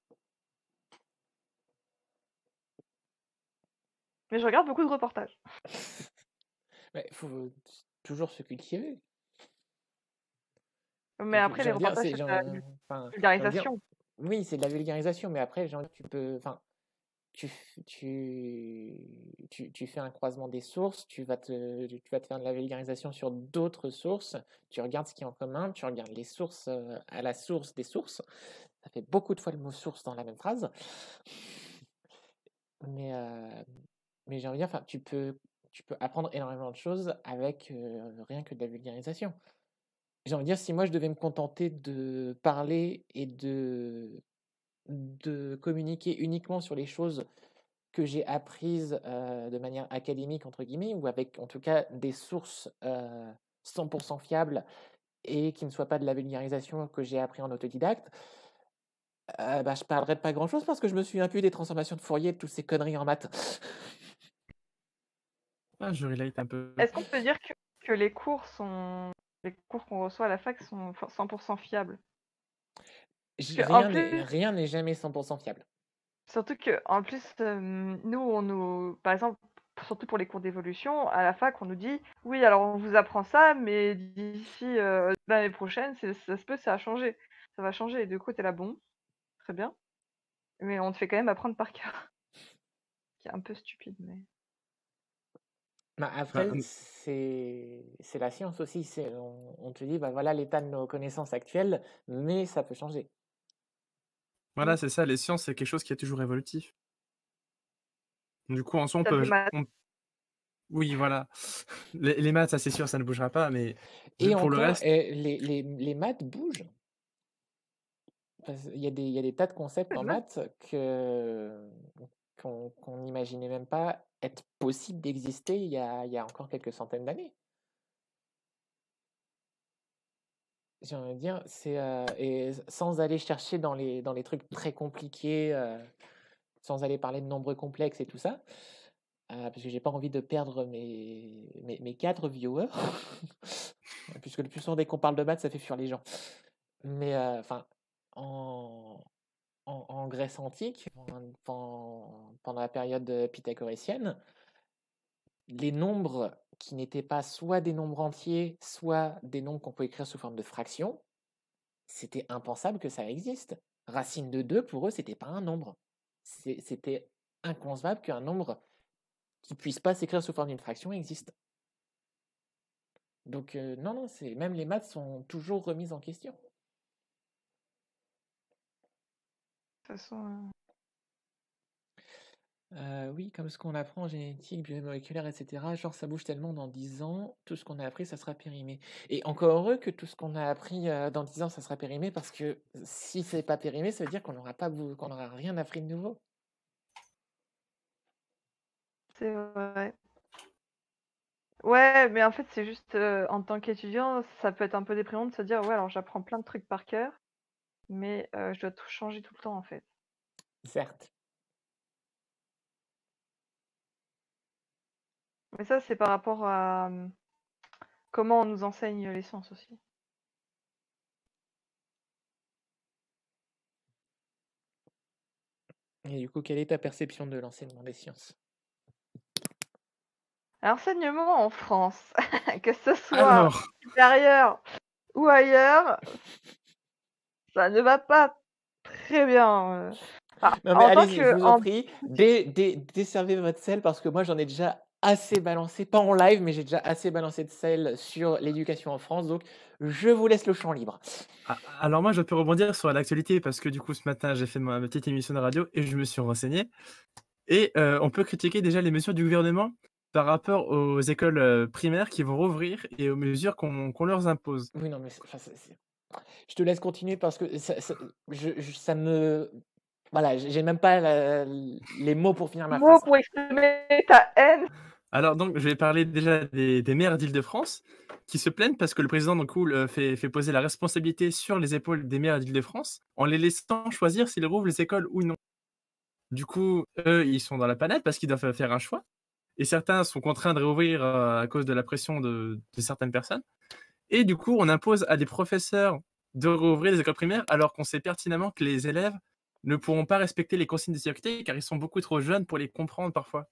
Mais je regarde beaucoup de reportages. Mais faut toujours se cultiver. Mais après, J'ai les envie de dire, reportages, c'est c'est de genre, la enfin, j'ai envie de dire, vulgarisation. oui, c'est de la vulgarisation, mais après, j'ai envie de dire, tu peux, enfin, tu fais un croisement des sources, tu vas te faire de la vulgarisation sur d'autres sources, tu regardes ce qui est en commun, tu regardes les sources à la source des sources. Ça fait beaucoup de fois le mot source dans la même phrase. Mais, euh, mais j'ai envie de dire, enfin, tu peux apprendre énormément de choses avec rien que de la vulgarisation. J'ai envie de dire, si moi je devais me contenter de parler et de communiquer uniquement sur les choses que j'ai apprises de manière académique, entre guillemets, ou avec en tout cas des sources 100% fiables et qui ne soient pas de la vulgarisation que j'ai appris en autodidacte, bah, je parlerais de pas grand-chose parce que je me souviens plus des transformations de Fourier, de toutes ces conneries en maths. Ah, je relate un peu. Est-ce qu'on peut dire que les cours qu'on reçoit à la fac sont 100% fiables? En plus, Rien n'est jamais 100% fiable. surtout que en plus, nous, par exemple, surtout pour les cours d'évolution, à la fac, on nous dit oui, alors on vous apprend ça, mais d'ici l'année prochaine, ça se peut, ça a changé, ça va changer. Et du coup, t'es là, bon, très bien, mais on te fait quand même apprendre par cœur, qui est un peu stupide, mais. Bah, Bah, après, c'est la science aussi. On te dit, bah voilà l'état de nos connaissances actuelles, mais ça peut changer. voilà, c'est ça, les sciences, c'est quelque chose qui est toujours évolutif. Du coup, en soi, T'as des maths. oui, voilà. Les maths, ça, c'est sûr, ça ne bougera pas, mais Et pour le encore, reste, les maths bougent. Il y a des tas de concepts en maths qu'on n'imaginait même pas être possible d'exister il y a encore quelques centaines d'années. J'ai envie de dire, et sans aller chercher dans les trucs très compliqués, sans aller parler de nombres complexes et tout ça, parce que j'ai pas envie de perdre mes 4 viewers, puisque le plus souvent dès qu'on parle de maths, ça fait fuir les gens. Mais enfin, en, en Grèce antique, pendant la période pythagorécienne, les nombres qui n'étaient pas soit des nombres entiers, soit des nombres qu'on peut écrire sous forme de fractions, c'était impensable que ça existe. Racine de 2, pour eux, c'était pas un nombre. C'était inconcevable qu'un nombre qui puisse pas s'écrire sous forme d'une fraction existe. Donc non, non, même les maths sont toujours remises en question. De toute façon, Oui, comme ce qu'on apprend en génétique, biomoléculaire, etc. Genre, ça bouge tellement dans 10 ans, tout ce qu'on a appris, ça sera périmé. Et encore heureux que tout ce qu'on a appris dans 10 ans, ça sera périmé, parce que si c'est pas périmé, ça veut dire qu'on n'aura rien appris de nouveau. c'est vrai. Ouais, mais en fait, c'est juste en tant qu'étudiant, ça peut être un peu déprimant de se dire ouais, alors j'apprends plein de trucs par cœur, mais je dois tout changer tout le temps en fait. Certes. Mais ça, c'est par rapport à mmh, comment on nous enseigne les sciences aussi. Et du coup, quelle est ta perception de l'enseignement des sciences? L'enseignement en France, que ce soit Alors, supérieur ou ailleurs, ça ne va pas très bien. Non, mais En tant allez-y, je que vous en en prie, desservez votre sel parce que moi, j'en ai déjà assez balancé, pas en live, mais j'ai déjà assez balancé de sel sur l'éducation en France. Donc, je vous laisse le champ libre. alors moi, je peux rebondir sur l'actualité parce que du coup, ce matin, j'ai fait ma petite émission de radio et je me suis renseigné. Et on peut critiquer déjà les mesures du gouvernement par rapport aux écoles, primaires qui vont rouvrir et aux mesures qu'on leur impose. Oui, non, mais enfin, je te laisse continuer parce que ça me. Voilà, j'ai même pas les mots pour finir ma mots phrase. pour exprimer ta haine. Alors donc, je vais parler déjà des maires d'Île-de-France qui se plaignent parce que le président, du coup, fait poser la responsabilité sur les épaules des maires d'Île-de-France en les laissant choisir s'ils rouvrent les écoles ou non. Du coup, eux, ils sont dans la panade parce qu'ils doivent faire un choix et certains sont contraints de réouvrir, à cause de la pression de certaines personnes et du coup, on impose à des professeurs de réouvrir les écoles primaires alors qu'on sait pertinemment que les élèves ne pourront pas respecter les consignes de sécurité car ils sont beaucoup trop jeunes pour les comprendre parfois.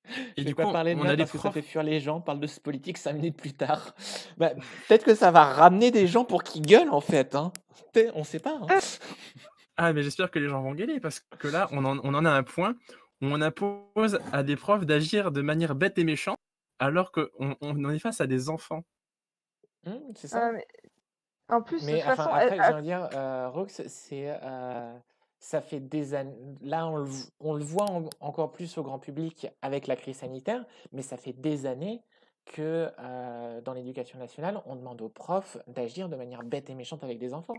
Et Je vais du pas coup, parler de on là a des parce que ça fait profs. fuir les gens. On parle de ce politique 5 minutes plus tard. Bah, peut-être que ça va ramener des gens pour qu'ils gueulent en fait. Hein. On sait pas. Hein. Ah, mais j'espère que les gens vont gueuler parce que là, on en a un point où on impose à des profs d'agir de manière bête et méchante alors qu'on est face à des enfants. C'est ça. Mais en plus, de toute Mais enfin, façon, après, j'ai envie de dire, Rox, ça fait des années. Là, on le voit encore plus au grand public avec la crise sanitaire, mais ça fait des années que dans l'éducation nationale, on demande aux profs d'agir de manière bête et méchante avec des enfants.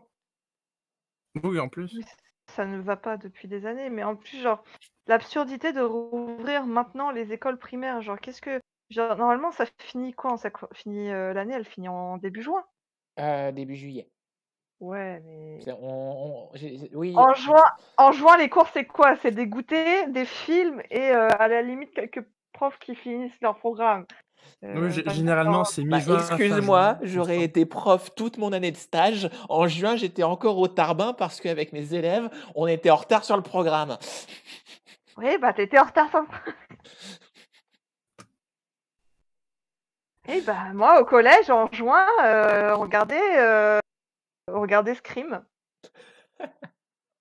Oui, en plus. oui, ça ne va pas depuis des années, mais en plus, genre, l'absurdité de rouvrir maintenant les écoles primaires, genre, genre, normalement, ça finit quand? Finit, l'année, elle finit en début juin? Début juillet. Ouais, mais Oui, en juin, les cours, c'est quoi? C'est des goûters, des films et à la limite, quelques profs qui finissent leur programme. Oui, Pas généralement, grand c'est bah, mi-juin, fin excuse-moi, juin, il me j'aurais semble. été prof toute mon année de stage. En juin, j'étais encore au Tarbin parce qu'avec mes élèves, on était en retard sur le programme. Oui, bah, t'étais en retard sur le Eh bah, moi, au collège, en juin, on regardait Scream.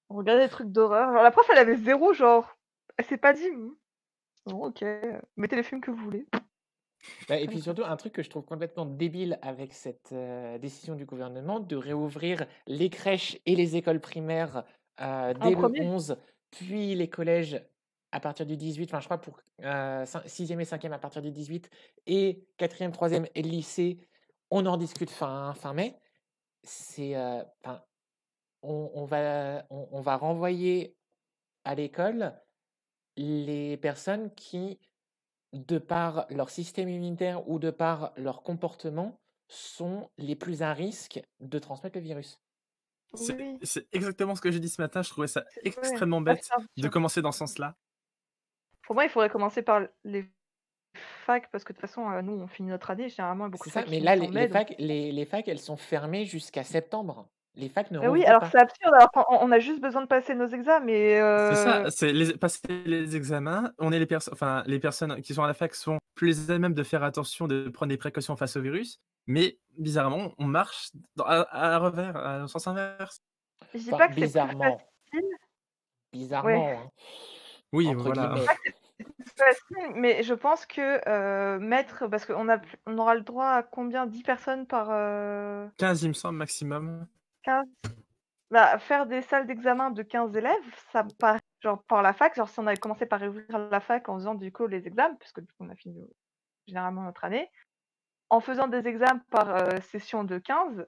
On regardait des trucs d'horreur. Genre, la prof, elle avait 0, genre, elle s'est pas dit: Bon, OK, mettez les films que vous voulez». Bah, et puis surtout, un truc que je trouve complètement débile avec cette décision du gouvernement de réouvrir les crèches et les écoles primaires En dès le premier. 11, puis les collèges à partir du 18, enfin je crois pour 6e et 5e à partir du 18, et 4e, 3e et le lycée, on en discute fin mai. C'est, enfin, on va renvoyer à l'école les personnes qui, de par leur système immunitaire ou de par leur comportement, sont les plus à risque de transmettre le virus. Oui, C'est exactement ce que j'ai dit ce matin. Je trouvais ça ouais, extrêmement ça, bête c'est de absurde. commencer dans ce sens-là. Pour moi, il faudrait commencer par les facs parce que de toute façon, nous, on finit notre année. Généralement, il y a beaucoup C'est de ça, facs qui mais là, finissent en mai, donc les facs, elles sont fermées jusqu'à septembre. Les facs ne bah, oui, rouvrent alors pas. c'est absurde, alors qu'on a juste besoin de passer nos examens et C'est ça, c'est passer les examens. On est les personnes qui sont à la fac sont plus à même de faire attention, de prendre des précautions face au virus. Mais bizarrement, on marche à revers, au sens inverse. je dis Enfin, pas que c'est plus facile. Ouais. bizarrement, hein, Oui, entre voilà. guillemets. Facile, mais je pense que, mettre parce on aura le droit à combien? 10 personnes par, 15, il me semble, maximum. 15? Bah, faire des salles d'examen de 15 élèves, ça me paraît genre par la fac, genre si on avait commencé par réouvrir la fac en faisant du coup les examens, puisque du coup on a fini, généralement notre année, en faisant des examens par, session de 15,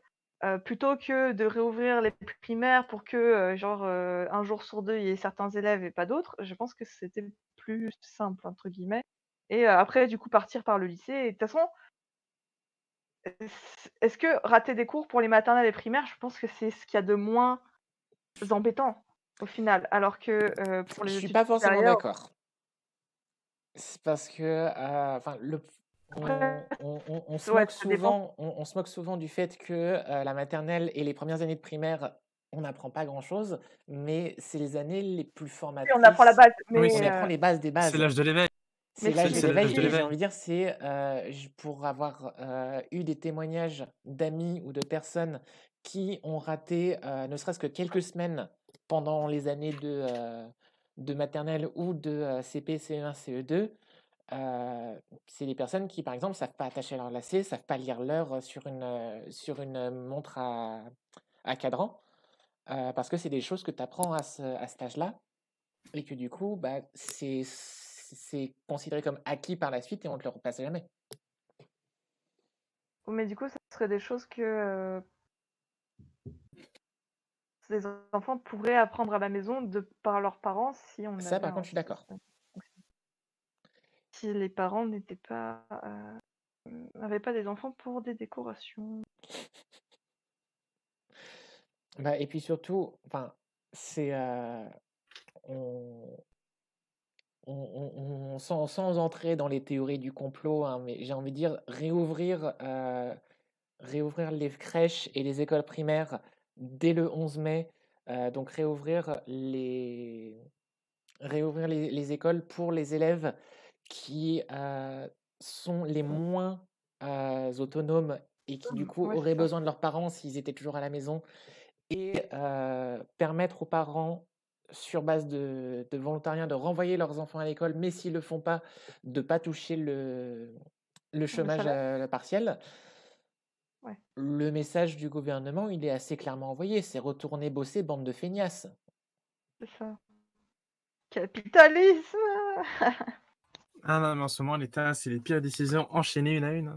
plutôt que de réouvrir les primaires pour que, genre, 1 jour sur 2, il y ait certains élèves et pas d'autres, je pense que c'était «plus simple» entre guillemets et après du coup partir par le lycée et de toute façon, est-ce que rater des cours pour les maternelles et primaires, je pense que c'est ce qu'il y a de moins embêtant au final, alors que, pour Je les suis études pas forcément supérieures, d'accord. C'est parce que, enfin, après, on se ouais, moque ça dépend. souvent, on se moque souvent du fait que la maternelle et les premières années de primaire on n'apprend pas grand-chose, mais c'est les années les plus Oui, on apprend la formatrices. base, Oui, mais On apprend les bases des c'est bases. l'âge de l'éveil. C'est mais l'âge si de C'est l'âge l'éveil, de et j'ai l'éveil. envie de dire, pour avoir eu des témoignages d'amis ou de personnes qui ont raté ne serait-ce que quelques semaines pendant les années de maternelle ou de CP, CE1, CE2, c'est des personnes qui, par exemple, savent pas attacher leur lacet, savent pas lire l'heure sur une montre à cadran, parce que c'est des choses que tu apprends à cet âge-là, et que du coup, bah, c'est considéré comme acquis par la suite et on ne te le repasse jamais. mais du coup, ça serait des choses que les enfants pourraient apprendre à la maison par leurs parents si on Ça, avait par un contre, je suis d'accord. système. Si les parents n'avaient pas des enfants pour des décorations. Bah, et puis surtout, enfin, c'est on, sans entrer dans les théories du complot, hein, mais j'ai envie de dire réouvrir les crèches et les écoles primaires dès le 11 mai, donc réouvrir les écoles pour les élèves qui sont les moins autonomes et qui du coup Ouais, c'est auraient ça. besoin de leurs parents s'ils étaient toujours à la maison, et permettre aux parents, sur base de volontariat, de renvoyer leurs enfants à l'école, mais s'ils ne le font pas, de ne pas toucher le Le chômage salaire. partiel. Ouais, Le message du gouvernement, il est assez clairement envoyé, c'est retourner bosser, bande de feignasses. c'est ça. Capitalisme. Ah non, mais en ce moment, l'État, c'est les pires décisions enchaînées une à une.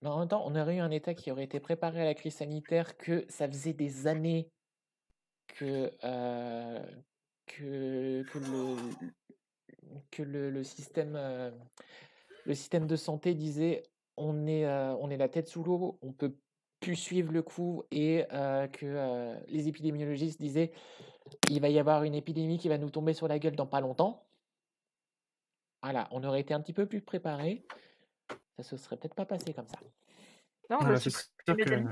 Mais en même temps, on aurait eu un État qui aurait été préparé à la crise sanitaire, que ça faisait des années que, le système de santé disait on est la tête sous l'eau, on peut plus suivre le coup, et que les épidémiologistes disaient il va y avoir une épidémie qui va nous tomber sur la gueule dans pas longtemps. Voilà, on aurait été un petit peu plus préparé, ça se serait peut-être pas passé comme ça. Non, on Ah a bah, c'est sûr supprimé des que. lits.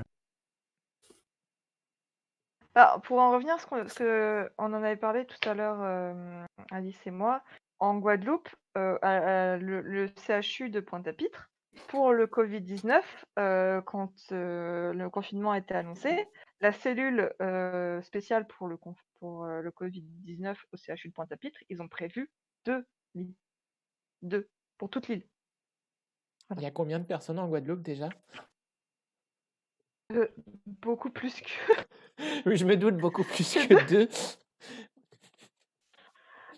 Alors, pour en revenir, parce qu'on en avait parlé tout à l'heure, Alice et moi, en Guadeloupe, le CHU de Pointe-à-Pitre, pour le Covid-19, quand le confinement a été annoncé, la cellule spéciale pour le Covid-19 au CHU de Pointe-à-Pitre, ils ont prévu 2 lits. 2 pour toute l'île. Il y a combien de personnes en Guadeloupe déjà? Beaucoup plus que. Oui, je me doute, beaucoup plus que deux.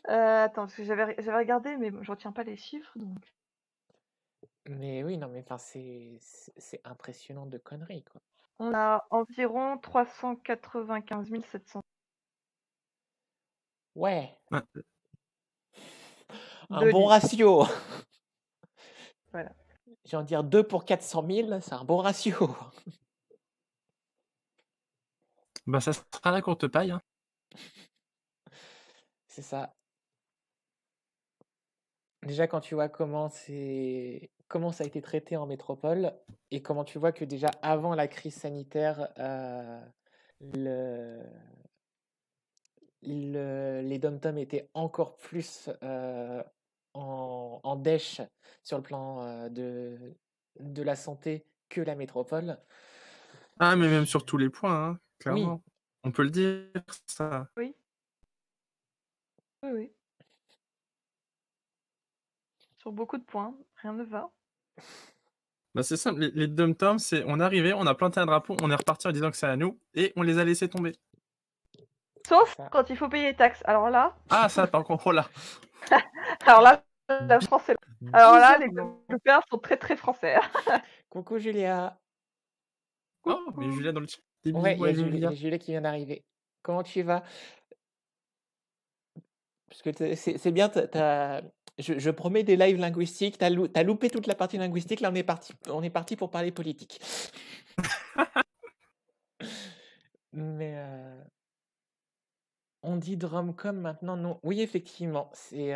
Attends, parce que j'avais regardé, mais je retiens pas les chiffres, donc. Mais oui, non, mais enfin, c'est impressionnant de conneries, quoi. On a environ 395 700 Ouais, Ouais. un de bon lits. ratio. Voilà. J'ai envie de dire 2 pour 400 000, c'est un bon ratio. Bah, ça sera la courte paille. Hein. C'est ça. Déjà, quand tu vois comment ça a été traité en métropole, et comment tu vois que déjà avant la crise sanitaire, les dom-toms étaient encore plus en dèche sur le plan de la santé que la métropole. Ah, mais même sur tous les points, hein, Oui, clairement. On peut le dire, ça. Oui. Oui, oui. Sur beaucoup de points, rien ne va. Bah, c'est simple, les dom-toms, c'est on est arrivé, on a planté un drapeau, on est reparti en disant que c'est à nous, et on les a laissés tomber. Sauf ça. quand il faut payer les taxes. Alors là, Ah, ça, par contre, oh là. la France est là. Alors là, les Bizarrement. Guadeloupéens sont très très français. Coucou Julia. Oh, mais Julia dans le chat. Des Ouais, bisous il y à a Julia. Julia qui vient d'arriver. Comment tu vas? Parce que c'est bien, je promets des lives linguistiques, t'as loupé toute la partie linguistique, là on est parti pour parler politique. Mais on dit Drumcom maintenant, non. Oui, effectivement, c'est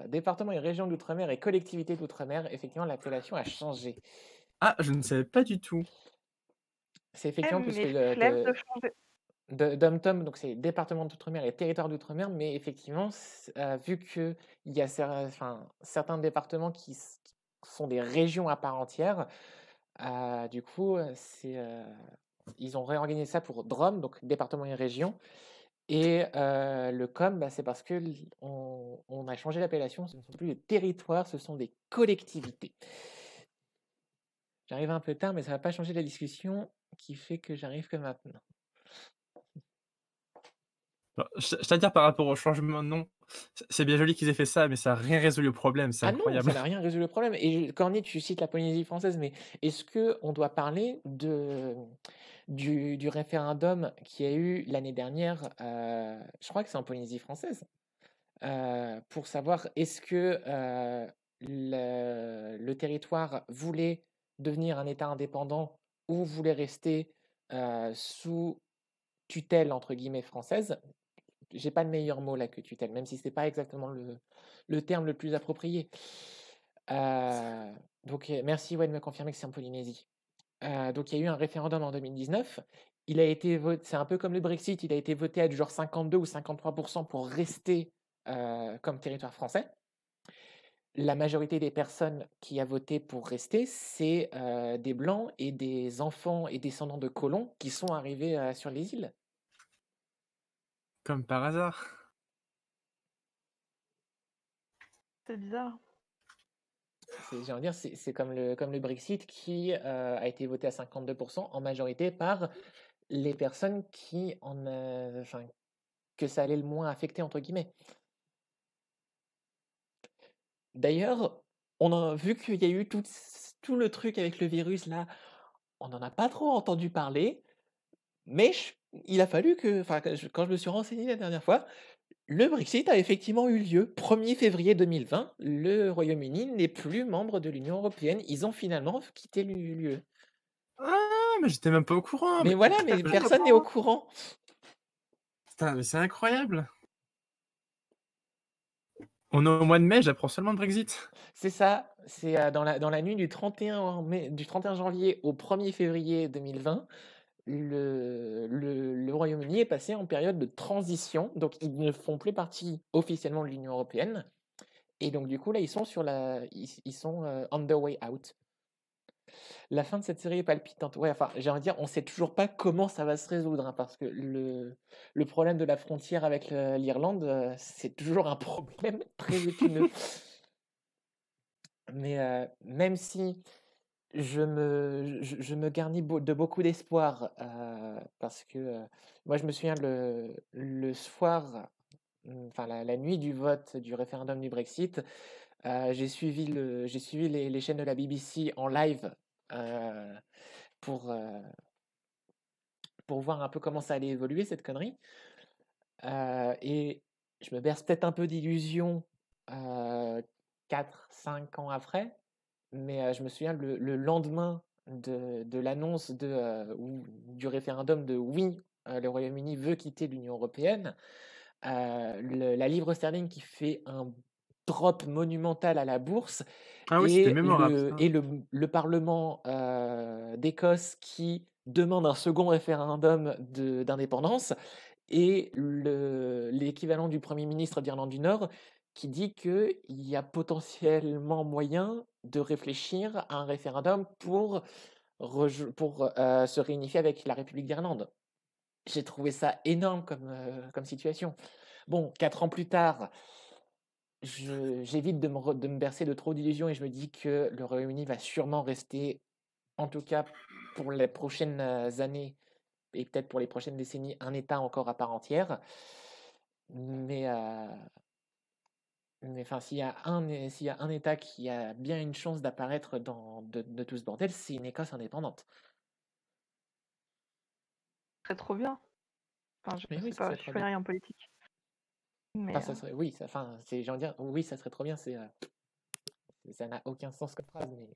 département et région d'outre-mer et collectivité d'outre-mer. Effectivement, l'appellation a changé. Ah, je ne savais pas du tout. C'est effectivement puisque Mais flemme de changer. DOM-TOM, donc c'est département d'outre-mer et territoire d'outre-mer, mais effectivement, vu qu'il y a certains départements qui sont des régions à part entière, du coup, ils ont réorganisé ça pour DROM, donc département et région. Et le COM, bah, c'est parce que on a changé l'appellation, ce ne sont plus des territoires, ce sont des collectivités. J'arrive un peu tard, mais ça ne va pas changer la discussion qui fait que j'arrive que maintenant. Alors, c'est-à-dire par rapport au changement de nom, c'est bien joli qu'ils aient fait ça, mais ça n'a rien résolu le problème, c'est Ah non, ça incroyable. n'a rien résolu le problème. Et Corny, tu cites la Polynésie française, mais est-ce qu'on doit parler du référendum qu'il y a eu l'année dernière, je crois que c'est en Polynésie française, pour savoir est-ce que le territoire voulait devenir un État indépendant ou voulait rester sous tutelle, entre guillemets, française. J'ai pas de meilleur mot là que tutelle, même si c'est pas exactement le terme le plus approprié. Donc, merci ouais, de me confirmer que c'est en Polynésie. Donc, il y a eu un référendum en 2019. Il a été voté, c'est un peu comme le Brexit, il a été voté à du genre 52 ou 53% pour rester comme territoire français. La majorité des personnes qui a voté pour rester, c'est des Blancs et des enfants et descendants de colons qui sont arrivés sur les îles. Comme par hasard. C'est bizarre. J'ai envie de dire, c'est comme le Brexit qui a été voté à 52% en majorité par les personnes que ça allait le moins affecter, entre guillemets. D'ailleurs, on a vu qu'il y a eu tout le truc avec le virus là, on n'en a pas trop entendu parler, mais il a fallu quand je me suis renseigné la dernière fois, le Brexit a effectivement eu lieu. 1er février 2020, le Royaume-Uni n'est plus membre de l'Union européenne. Ils ont finalement quitté l'UE. Ah, mais j'étais même pas au courant. Mais voilà, mais personne n'est au courant. Putain, mais c'est incroyable. On est au mois de mai, j'apprends seulement le Brexit. C'est ça, c'est dans la nuit du 31 janvier au 1er février 2020, le Royaume-Uni est passé en période de transition, donc ils ne font plus partie officiellement de l'Union européenne. Et donc du coup là ils sont on their way out. La fin de cette série est palpitante. Ouais, enfin, j'ai envie de dire, on sait toujours pas comment ça va se résoudre, hein, parce que le problème de la frontière avec l'Irlande, c'est toujours un problème très épineux. Mais même si je me garnis de beaucoup d'espoir, parce que moi je me souviens le soir, enfin la nuit du vote du référendum du Brexit, j'ai suivi les chaînes de la BBC en live pour voir un peu comment ça allait évoluer cette connerie. Et je me berce peut-être un peu d'illusions 4-5 ans après, mais je me souviens le lendemain de l'annonce du référendum de oui, le Royaume-Uni veut quitter l'Union européenne, la livre sterling qui fait un drop monumental à la bourse Ah oui, c'était et mémorable, ça. le Parlement d'Écosse qui demande un second référendum d'indépendance et l'équivalent du Premier ministre d'Irlande du Nord qui dit qu'il y a potentiellement moyen de réfléchir à un référendum pour se réunifier avec la République d'Irlande. J'ai trouvé ça énorme comme situation. Bon, 4 ans plus tard, j'évite de me bercer de trop d'illusions et je me dis que le Royaume-Uni va sûrement rester, en tout cas pour les prochaines années et peut-être pour les prochaines décennies, un État encore à part entière. Mais enfin, s'il y a un État qui a bien une chance d'apparaître de tout ce bordel, c'est une Écosse indépendante. Très trop bien. Enfin, je Mais oui, sais ça pas, serait je trop connais bien. rien en politique. Mais Enfin, ça serait, oui, j'ai envie de dire, oui, ça serait trop bien. Ça n'a aucun sens comme phrase, mais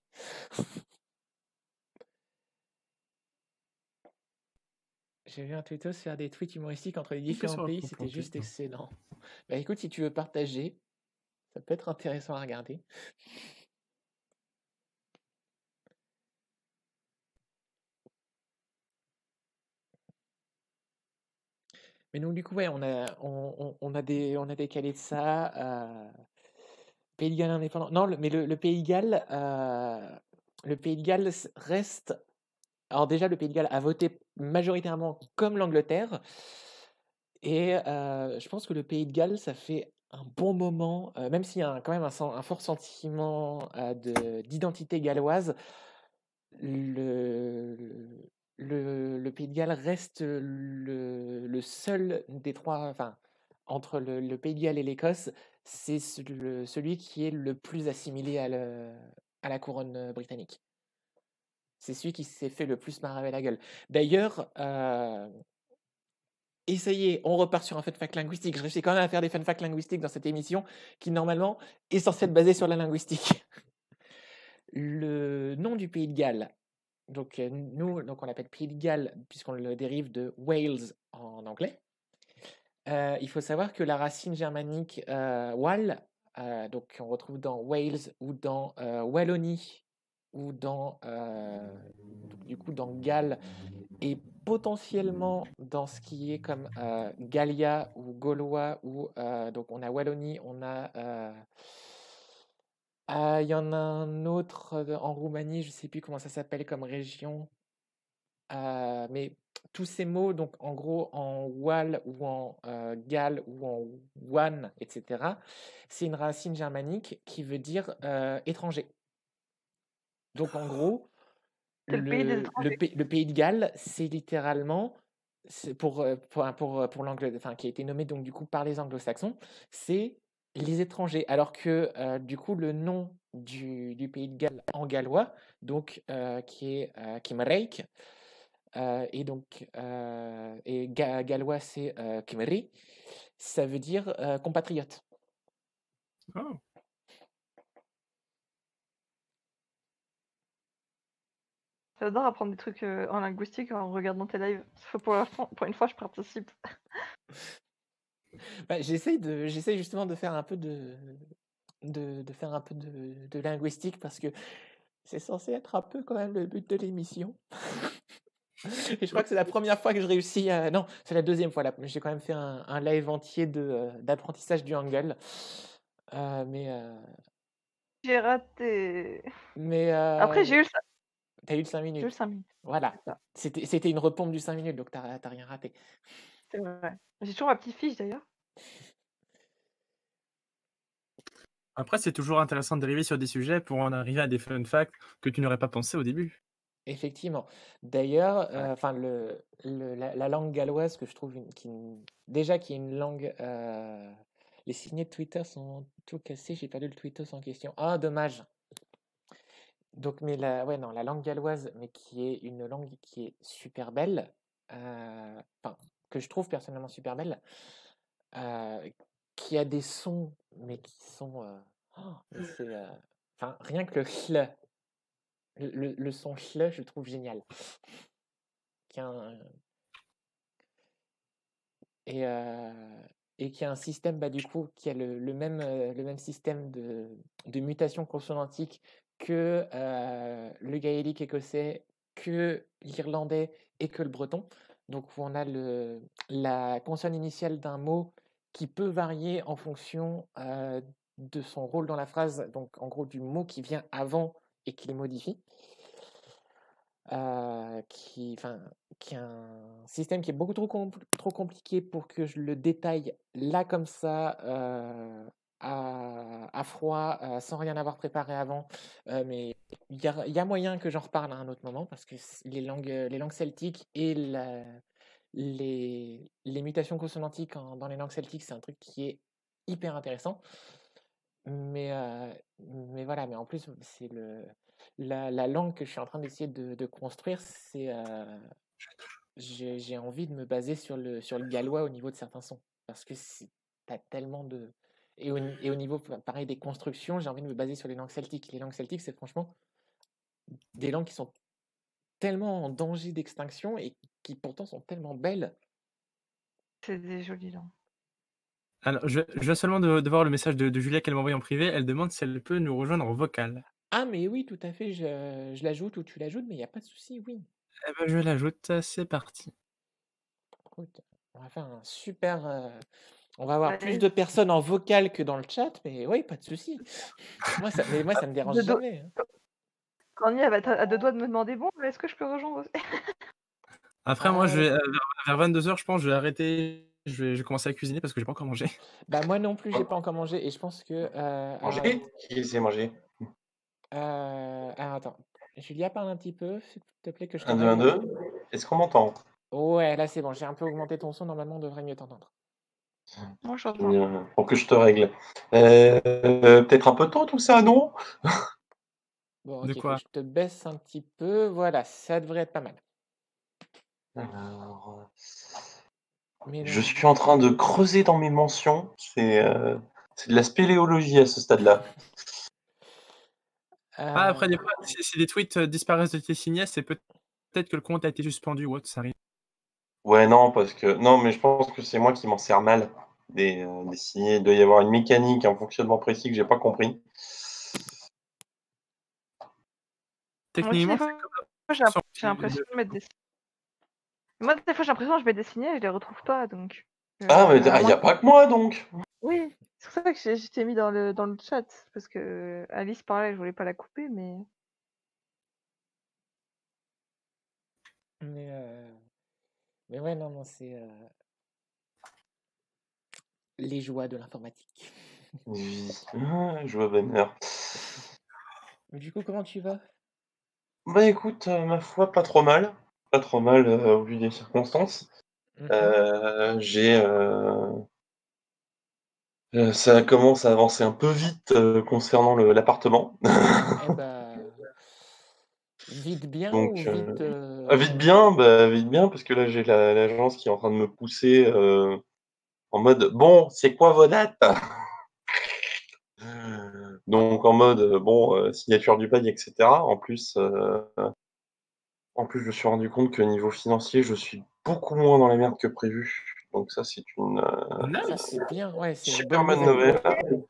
j'ai vu un tweetos faire des tweets humoristiques entre les différents pays, c'était juste excellent. Bah écoute, si tu veux partager, ça peut être intéressant à regarder. Mais donc, du coup, ouais, on a décalé de ça. Pays de Galles indépendant. Non, mais le Pays de Galles, reste. Alors, déjà, le Pays de Galles a voté majoritairement comme l'Angleterre. Et je pense que le Pays de Galles, ça fait un bon moment, même s'il y a quand même un fort sentiment d'identité galloise, le, le Pays de Galles reste le seul des trois, enfin, entre le Pays de Galles et l'Écosse, c'est celui qui est le plus assimilé à la couronne britannique. C'est celui qui s'est fait le plus maraver la gueule. D'ailleurs, et ça y est, on repart sur un fun fact linguistique. Je réussis quand même à faire des fun facts linguistiques dans cette émission qui, normalement, est censée être basée sur la linguistique. Le nom du Pays de Galles, donc nous, on l'appelle Pays de Galles puisqu'on le dérive de Wales en anglais. Il faut savoir que la racine germanique Wal, donc on retrouve dans Wales ou dans Wallonie ou dans, du coup, dans Galles et potentiellement dans ce qui est comme Gallia ou Gaulois, ou donc on a Wallonie, on a il y en a un autre en Roumanie, je sais plus comment ça s'appelle comme région, mais tous ces mots, donc en gros en Wal ou en Gal ou en Wan, etc., c'est une racine germanique qui veut dire étranger. Donc en gros, C'est le pays des étrangers. le Pays de Galles, c'est littéralement, pour enfin, qui a été nommé donc du coup par les anglo-saxons, c'est les étrangers. Alors que du coup, le nom du Pays de Galles en gallois, donc qui est Kimreik, et donc gallois c'est Kimri, ça veut dire compatriote. Oh. J'adore apprendre des trucs en linguistique en regardant tes lives. Pour une fois, je participe. Bah, j'essaye justement de faire un peu de faire un peu de linguistique parce que c'est censé être un peu quand même le but de l'émission. Et je crois que c'est la première fois que je réussis à... Non, c'est la deuxième fois. J'ai quand même fait un live entier d'apprentissage du Hangul. J'ai raté. Mais Après, j'ai eu le t'as eu le 5 j'ai eu le minutes. 5 minutes. Voilà. C'est ça. C'était une repompe du 5 minutes, donc t'as rien raté. C'est vrai. J'ai toujours ma petite fiche d'ailleurs. Après, c'est toujours intéressant de dériver sur des sujets pour en arriver à des fun facts que tu n'aurais pas pensé au début. Effectivement. D'ailleurs, Ouais. enfin la langue galloise que je trouve déjà qui est une langue. Les signets de Twitter sont tout cassés. J'ai pas lu le tweetos en question. Ah, dommage. Donc, mais ouais, non, la langue galloise, mais qui est une langue qui est super belle, enfin, que je trouve personnellement super belle, qui a des sons, mais qui sont, mais c'est, enfin, rien que le chl, le son chl, je le trouve génial. Qui a un- et, et qui a un système, bah, du coup, qui a le même système de mutation consonantique que le gaélique écossais, que l'irlandais et que le breton. Donc, où on a la consonne initiale d'un mot qui peut varier en fonction de son rôle dans la phrase, donc en gros du mot qui vient avant et qui les modifie. Qui est un système qui est beaucoup trop compliqué pour que je le détaille là comme ça, à froid, sans rien avoir préparé avant. Mais il y a moyen que j'en reparle à un autre moment parce que les langues celtiques et les mutations consonantiques dans les langues celtiques, c'est un truc qui est hyper intéressant. Mais voilà, mais en plus, c'est la langue que je suis en train d'essayer de construire, c'est j'ai envie de me baser sur le gallois au niveau de certains sons. Parce que t'as tellement de. Et au niveau, pareil, des constructions, j'ai envie de me baser sur les langues celtiques. Les langues celtiques, c'est franchement des langues qui sont tellement en danger d'extinction et qui pourtant sont tellement belles. C'est des jolies langues. Alors, je viens seulement de voir le message de Julia qu'elle m'a envoyé en privé. Elle demande si elle peut nous rejoindre en vocal. Ah, mais oui, tout à fait, je l'ajoute ou tu l'ajoutes, mais il n'y a pas de souci, oui. Eh ben, je l'ajoute, c'est parti. Écoute, On va faire un super. On va avoir plus Ouais, de personnes en vocal que dans le chat, mais oui, pas de souci. Moi, ça me dérange de dos. jamais. Hein. Corny, elle va être à 2 doigts de me demander: «Bon, est-ce que je peux rejoindre aussi?» Après, moi, Ah, je vais, vers 22h, je pense, je vais arrêter. Je vais commencer à cuisiner parce que j'ai pas encore mangé. bah moi non plus, j'ai pas encore mangé et je pense que. Alors, Manger? Qui sait manger? alors, attends. Julia, parle un petit peu, s'il te plaît, que je te 1, 2, 1, règle. 2. Est-ce qu'on m'entend? Ouais, là c'est bon, j'ai un peu augmenté ton son, normalement on devrait mieux t'entendre. Moi, je t'entends. Bien, pour que je te règle. Peut-être un peu tôt tout ça, non? Bon, De ok, faut quoi? que je te baisse un petit peu. Voilà, ça devrait être pas mal. Alors, Mais je non, suis en train de creuser dans mes mentions. C'est de la spéléologie à ce stade-là. Ah, après, des fois, euh, si des tweets disparaissent de tes signets, c'est peut-être que le compte a été suspendu ou autre, ça arrive. Ouais, non, parce que non, mais je pense que c'est moi qui m'en sers mal des signets. Il doit y avoir une mécanique, un fonctionnement précis que j'ai pas compris. Moi aussi, des Techniquement, c'est fois, comme j'ai l'impression de mettre des moi, des fois, j'ai l'impression que je mets des signets et je les retrouve pas, donc Ah, mais à il n'y moins a pas que moi donc. oui, c'est pour ça que je t'ai mis dans le chat parce que Alice parlait, je voulais pas la couper, mais mais, mais ouais, non, c'est les joies de l'informatique. Oui, je vois bonheur. Mais du coup, comment tu vas? Bah écoute, ma foi, pas trop mal. Pas trop mal au vu des circonstances. Mhm. Ça commence à avancer un peu vite concernant l'appartement. Eh bah, vite bien ou Donc, vite. vite bien, parce que là j'ai l'agence qui est en train de me pousser en mode bon, c'est quoi vos dates? Donc en mode bon, signature du bail, etc. En plus, je me suis rendu compte que niveau financier, je suis beaucoup moins dans la merde que prévu. Donc ça, c'est une Ça, nice. c'est bien, ouais, c'est une super bonne bonne nouvelle. nouvelle.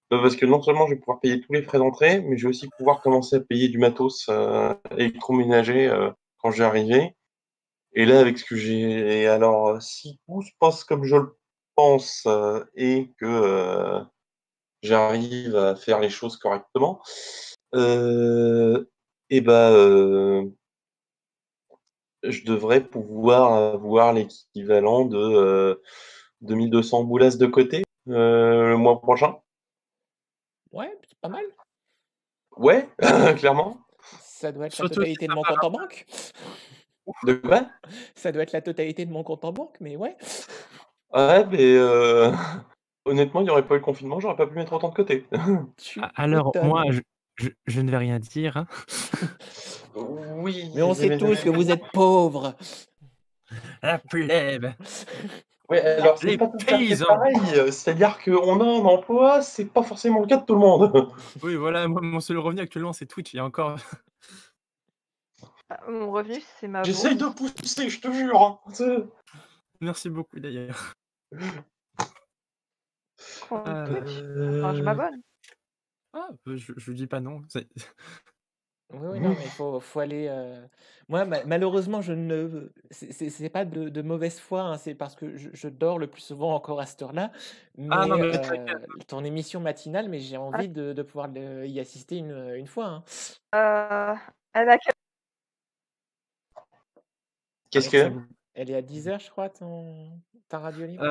Parce que non seulement je vais pouvoir payer tous les frais d'entrée, mais je vais aussi pouvoir commencer à payer du matos électroménager quand je vais arriver. Et là, avec ce que j'ai... Alors, si tout se passe comme je le pense et que j'arrive à faire les choses correctement, et ben, je devrais pouvoir avoir l'équivalent de 2200 boulasses de côté le mois prochain. Ouais, c'est pas mal. Ouais, clairement. Ça doit être la Surtout si totalité de ça mon part. compte en banque. De quoi? Ça doit être la totalité de mon compte en banque, mais ouais. Ouais, mais honnêtement, il n'y aurait pas eu le confinement, j'aurais pas pu mettre autant de côté. Tu Alors, moi, m'étonnes. je ne vais rien dire. Hein. Oui, Mais on sait tous que vous êtes pauvres. La plèbe, Ouais, alors c'est les pas tout à fait paysans. pareil. C'est-à-dire qu'on a un emploi, c'est pas forcément le cas de tout le monde. Oui, voilà, moi, mon seul revenu actuellement, c'est Twitch. Il y a encore. mon revenu, c'est ma J'essaye bourse. de pousser, je te jure. Hein. Merci beaucoup d'ailleurs. Compte Twitch. Enfin, je m'abonne. Ah, je dis pas non. Oui, oui, non, mais il faut aller. Moi, malheureusement, je ne. C'est pas de mauvaise foi, hein, c'est parce que je dors le plus souvent encore à cette heure-là. Ah non, Mais mais t'inquiète. ton émission matinale, mais j'ai envie de pouvoir y assister une fois. Hein. Elle a quel Qu'est-ce que? Elle est à 10h, je crois, ta radio libre.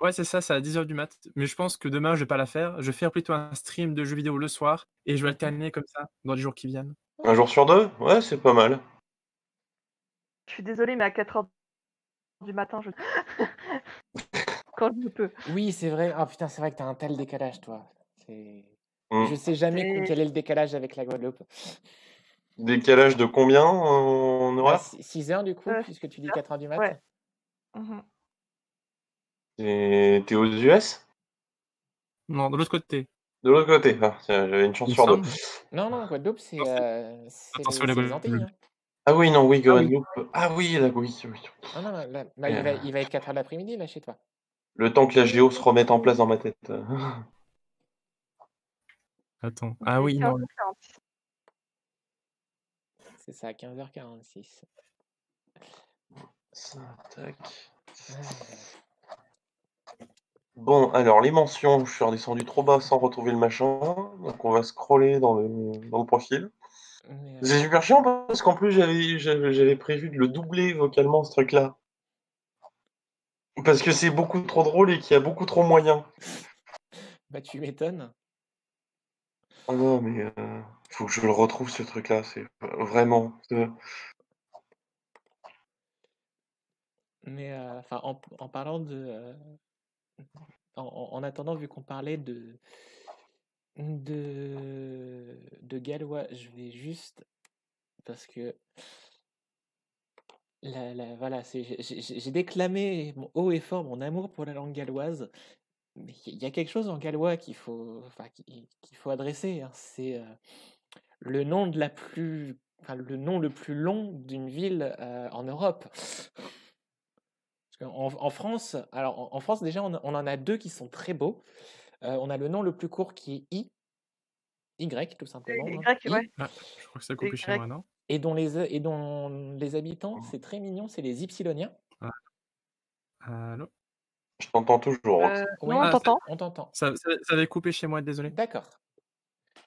Ouais, c'est ça, c'est à 10h du mat. Mais je pense que demain, je vais pas la faire. Je vais faire plutôt un stream de jeux vidéo le soir et je vais alterner comme ça dans les jours qui viennent. Un jour sur deux? Ouais, c'est pas mal. Je suis désolée, mais à 4h du matin, quand je peux. Oui, c'est vrai. Ah putain, c'est vrai que t'as un tel décalage, toi. C'est... Mm. Je sais jamais C'est quel est le décalage avec la Guadeloupe. Décalage de combien en Bah, horaire? 6h du coup, puisque tu dis 4h du mat. ouais. Mhm. T'es aux US? Non, de l'autre côté. De l'autre côté. Ah, tiens, j'avais une chance Il me sur deux. semble. Non, Guadeloupe, c'est Attention, la les Antilles. Guadeloupe. Hein. Ah oui, non, oui, Ah oui. Guadeloupe. Ah oui, là, oui, oui. Ah non, là, il va être 4h de l'après-midi, là, chez toi. Le temps que la géo se remette en place dans ma tête. Attends. Ah oui, Et non. 15h46. C'est ça, 15h46. Ça, tac. Bon, alors les mentions, je suis redescendu trop bas sans retrouver le machin, donc on va scroller dans le profil. Mais, C'est super chiant parce qu'en plus j'avais prévu de le doubler vocalement ce truc-là. Parce que c'est beaucoup trop drôle et qu'il y a beaucoup trop moyen. bah, tu m'étonnes. Ah non, mais faut que je le retrouve ce truc-là, c'est vraiment. Mais enfin, en parlant de, en attendant, vu qu'on parlait de gallois, je vais juste parce que voilà, j'ai déclamé haut et fort mon amour pour la langue galloise, mais il y a quelque chose en gallois qu'il faut adresser, hein, c'est le nom le nom le plus long d'une ville en Europe. En France, alors en France déjà on en a deux qui sont très beaux. On a le nom le plus court qui est Y tout simplement, hein, Y, ouais. Ah, je crois que ça a coupé chez Y. moi, non? et dont les habitants, c'est très mignon, c'est les Ypsiloniens. Allô? Je t'entends toujours, Rox. Non, on Oui, t'entend. on t'entend. Ça avait coupé chez moi, désolé. D'accord.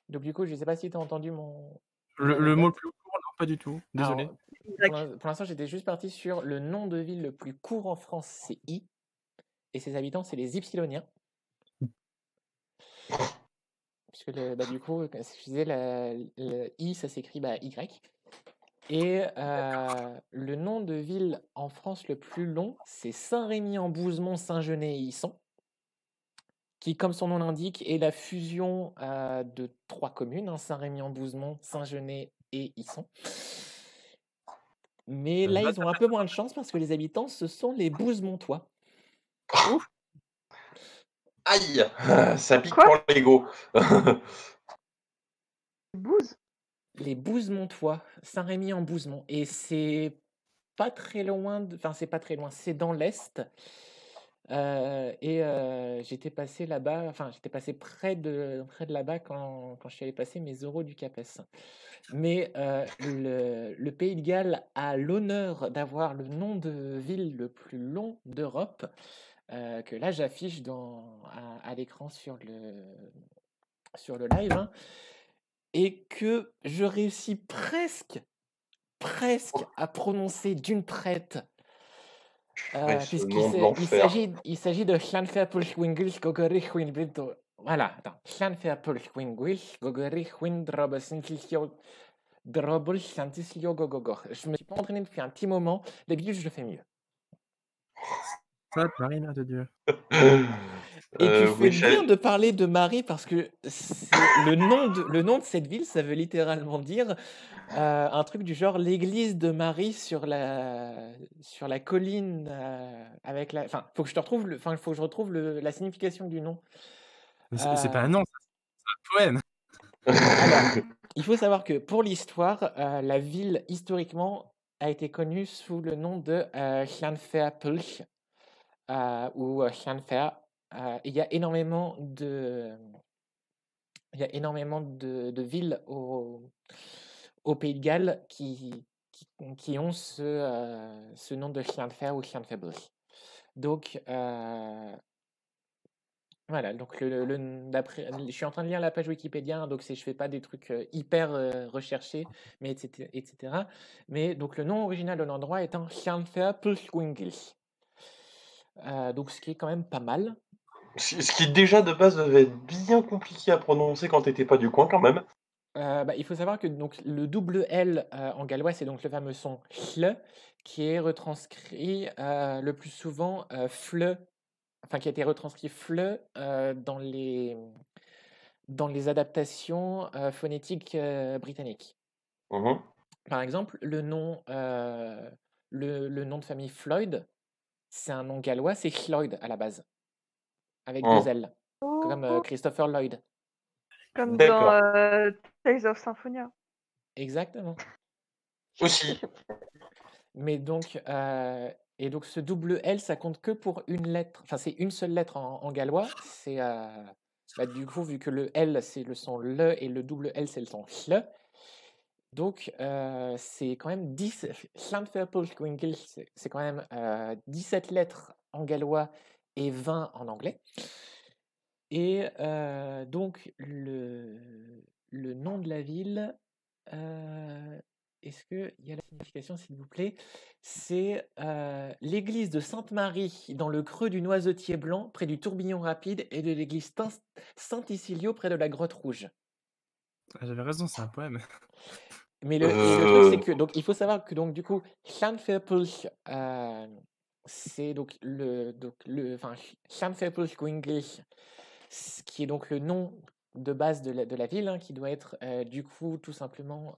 Donc du coup, je sais pas si tu as entendu mon Le anecdote. mot le plus court, non, pas du tout. Désolé. Alors, pour l'instant, j'étais juste parti sur le nom de ville le plus court en France, c'est I, et ses habitants, c'est les Ypsiloniens. Puisque du coup, comme je disais, le I, ça s'écrit Y. Et le nom de ville en France le plus long, c'est Saint-Rémy-en-Bouzemont, Saint-Genès et Isson, qui, comme son nom l'indique, est la fusion de 3 communes, hein, Saint-Rémy-en-Bouzemont, Saint-Genès et Isson. Mais là, ils ont un peu moins de chance parce que les habitants, ce sont les Bouzemontois. Aïe, ça pique Quoi? pour l'ego. Bouze. Les Bouzemontois, Saint-Rémy-en-Bouzemont. Et c'est pas très loin, enfin c'est pas très loin, c'est dans l'Est. J'étais passé là-bas, enfin j'étais passé près de là-bas quand je suis allé passer mes euros du CAPES. Mais le Pays de Galles a l'honneur d'avoir le nom de ville le plus long d'Europe, que là j'affiche à l'écran sur le live, hein, et que je réussis presque à prononcer d'une traite. Il s'agit de Llanfairpwllgwyngyll Gogorich-Wynbyd. Voilà, attends. Llanfairpwllgwyngyll Gogorich-Wyn Drobl Llantyslio Gogogor. Je me suis pas entraîné depuis un petit moment. D'habitude, je le fais mieux. Sainte Marie, Mère de Dieu. Et tu fais bien de parler de Marie parce que le nom de cette ville, ça veut littéralement dire un truc du genre l'église de Marie sur la colline avec la. Enfin, faut que je retrouve la signification du nom. Mais c'est pas un nom, c'est un poème. Alors, il faut savoir que pour l'histoire, la ville historiquement a été connue sous le nom de Llanfairpwll ou Llanfair. Il y a énormément de villes au Pays de Galles qui ont ce nom de Llanfair ou Llanfairpwll. Donc, voilà, donc je suis en train de lire la page Wikipédia, hein, donc je fais pas des trucs hyper recherchés, mais etc. Mais donc le nom original de l'endroit est un Llanfairpwllgwyngyll. Donc ce qui est quand même pas mal. Ce qui déjà de base devait être bien compliqué à prononcer quand t'étais pas du coin quand même. Il faut savoir que donc, le double L en gallois, c'est donc le fameux son hl, qui est retranscrit le plus souvent fle, enfin qui a été retranscrit fle dans les adaptations phonétiques britanniques. Mhm. Par exemple, le nom de famille Floyd, c'est un nom gallois, c'est Lloyd à la base, avec 2 L, comme Christopher Lloyd. Comme D'accord. dans Tales of Symphonia. Exactement. Aussi. Mais donc, donc ce double L, ça compte que pour une lettre. Enfin, c'est une seule lettre en gallois. C'est du coup, vu que le L, c'est le son le et le double L, c'est le son hl. Donc, c'est quand même 10 Llanfairpwllgwyngyll, c'est quand même 17 lettres en gallois et 20 en anglais. Et donc, le nom de la ville, est-ce qu'il y a la signification, s'il vous plaît? C'est l'église de Sainte-Marie dans le creux du Noisetier blanc, près du tourbillon rapide, et de l'église Saint-Isilio, près de la grotte rouge. Ah, j'avais raison, c'est un poème. Mais le truc, c'est Euh, que donc il faut savoir que donc du coup, Llanfairpwll, c'est donc enfin Llanfairpwllgwyngyll, qui est donc le nom de base de la ville, hein, qui doit être du coup tout simplement,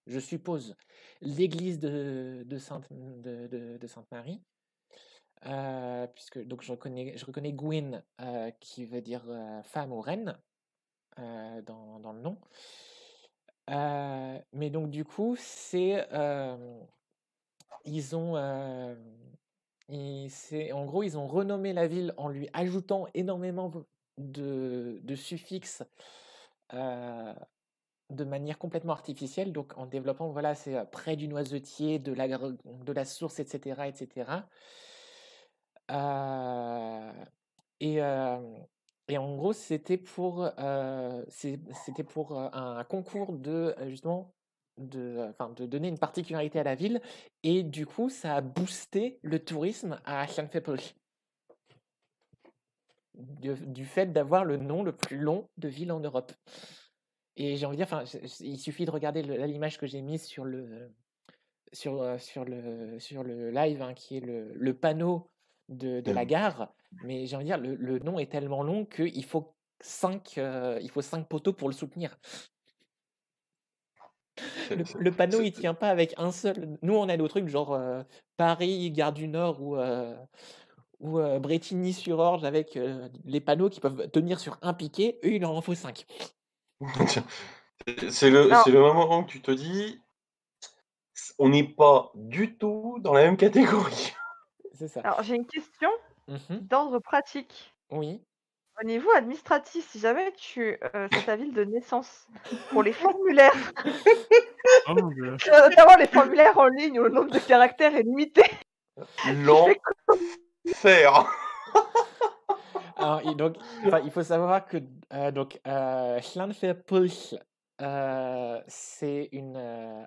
je suppose, l'église de Sainte-Marie, puisque donc je reconnais Gwyn, qui veut dire femme ou reine, dans le nom. Mais donc du coup, ils ont, en gros, ils ont renommé la ville en lui ajoutant énormément de suffixes de manière complètement artificielle, donc en développant, voilà, c'est près du noisetier, de la source, etc., etc. Et, et en gros, c'était pour un concours de justement de donner une particularité à la ville, et du coup, ça a boosté le tourisme à Llanfairpwll du fait d'avoir le nom le plus long de ville en Europe. Et j'ai envie de dire, il suffit de regarder l'image que j'ai mise sur le live, hein, qui est le panneau de la gare, mais j'ai envie de dire, le nom est tellement long qu'il faut 5 poteaux pour le soutenir. Le panneau, il tient pas avec un seul. Nous, on a nos trucs genre Paris, Gare du Nord ou Brétigny-sur-Orge avec les panneaux qui peuvent tenir sur un piquet. Eux, il en faut 5. C'est le moment où tu te dis, on n'est pas du tout dans la même catégorie. C'est ça. Alors, j'ai une question Mhm. d'ordre pratique. Oui. Au niveau administratif, si jamais c'est ta ville de naissance, pour les formulaires, Oh mon Dieu. notamment les formulaires en ligne où le nombre de caractères est limité, L'enfer. Alors, il faut savoir que Llanfairpwll, c'est une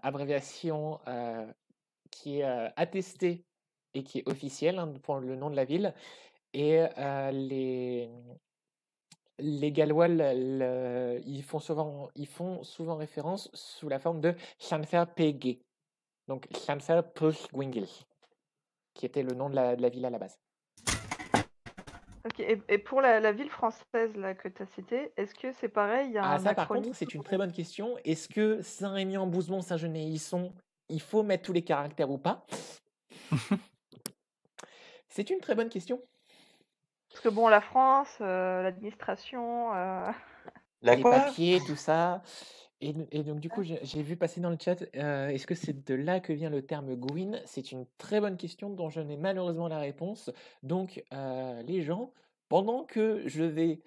abréviation qui est attestée et qui est officielle, hein, pour le nom de la ville. Et les Gallois, ils font souvent référence sous la forme de Llanfairpwllgwyngyll. Donc Llanfairpwllgwyngyll, qui était le nom de la ville à la base. Ok, et pour la ville française là, que tu as citée, est-ce que c'est pareil, il y a un Ça, par acronyme? contre, c'est une très bonne question. Est-ce que Saint-Rémy-en-Bouzemont, Saint-Genès-Isson, il faut mettre tous les caractères ou pas? C'est une très bonne question. Parce que bon, la France, l'administration, Les papiers, tout ça. Et donc, du coup, j'ai vu passer dans le chat, est-ce que c'est de là que vient le terme Gwyn? C'est une très bonne question dont je n'ai malheureusement la réponse. Donc, les gens, pendant que je vais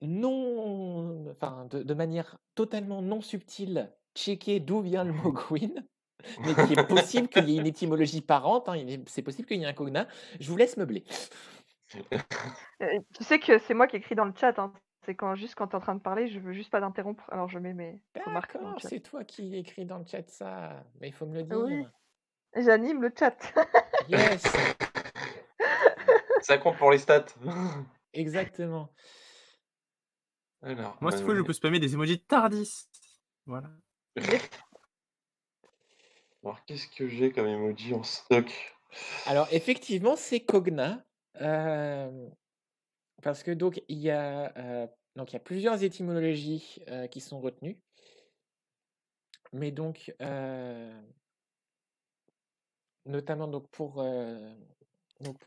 de manière totalement non subtile, checker d'où vient le mot Gwyn, mais qui est possible qu'il y ait une étymologie parente, hein, c'est possible qu'il y ait un cognat, je vous laisse meubler. tu sais que c'est moi qui écris dans le chat, hein. C'est quand tu es en train de parler, je veux juste pas d'interrompre, alors je mets mes remarques dans le D'accord, chat. c'est toi qui écris dans le chat ça, mais il faut me le Oui, dire. j'anime le chat. Yes, Ça compte pour les stats. exactement. Alors, Moi, s'il faut, je peux spammer des emojis tardis. Voilà. alors, qu'est-ce que j'ai comme emoji en stock? Alors effectivement, c'est cognat, parce que donc il y a plusieurs étymologies qui sont retenues, mais donc notamment donc pour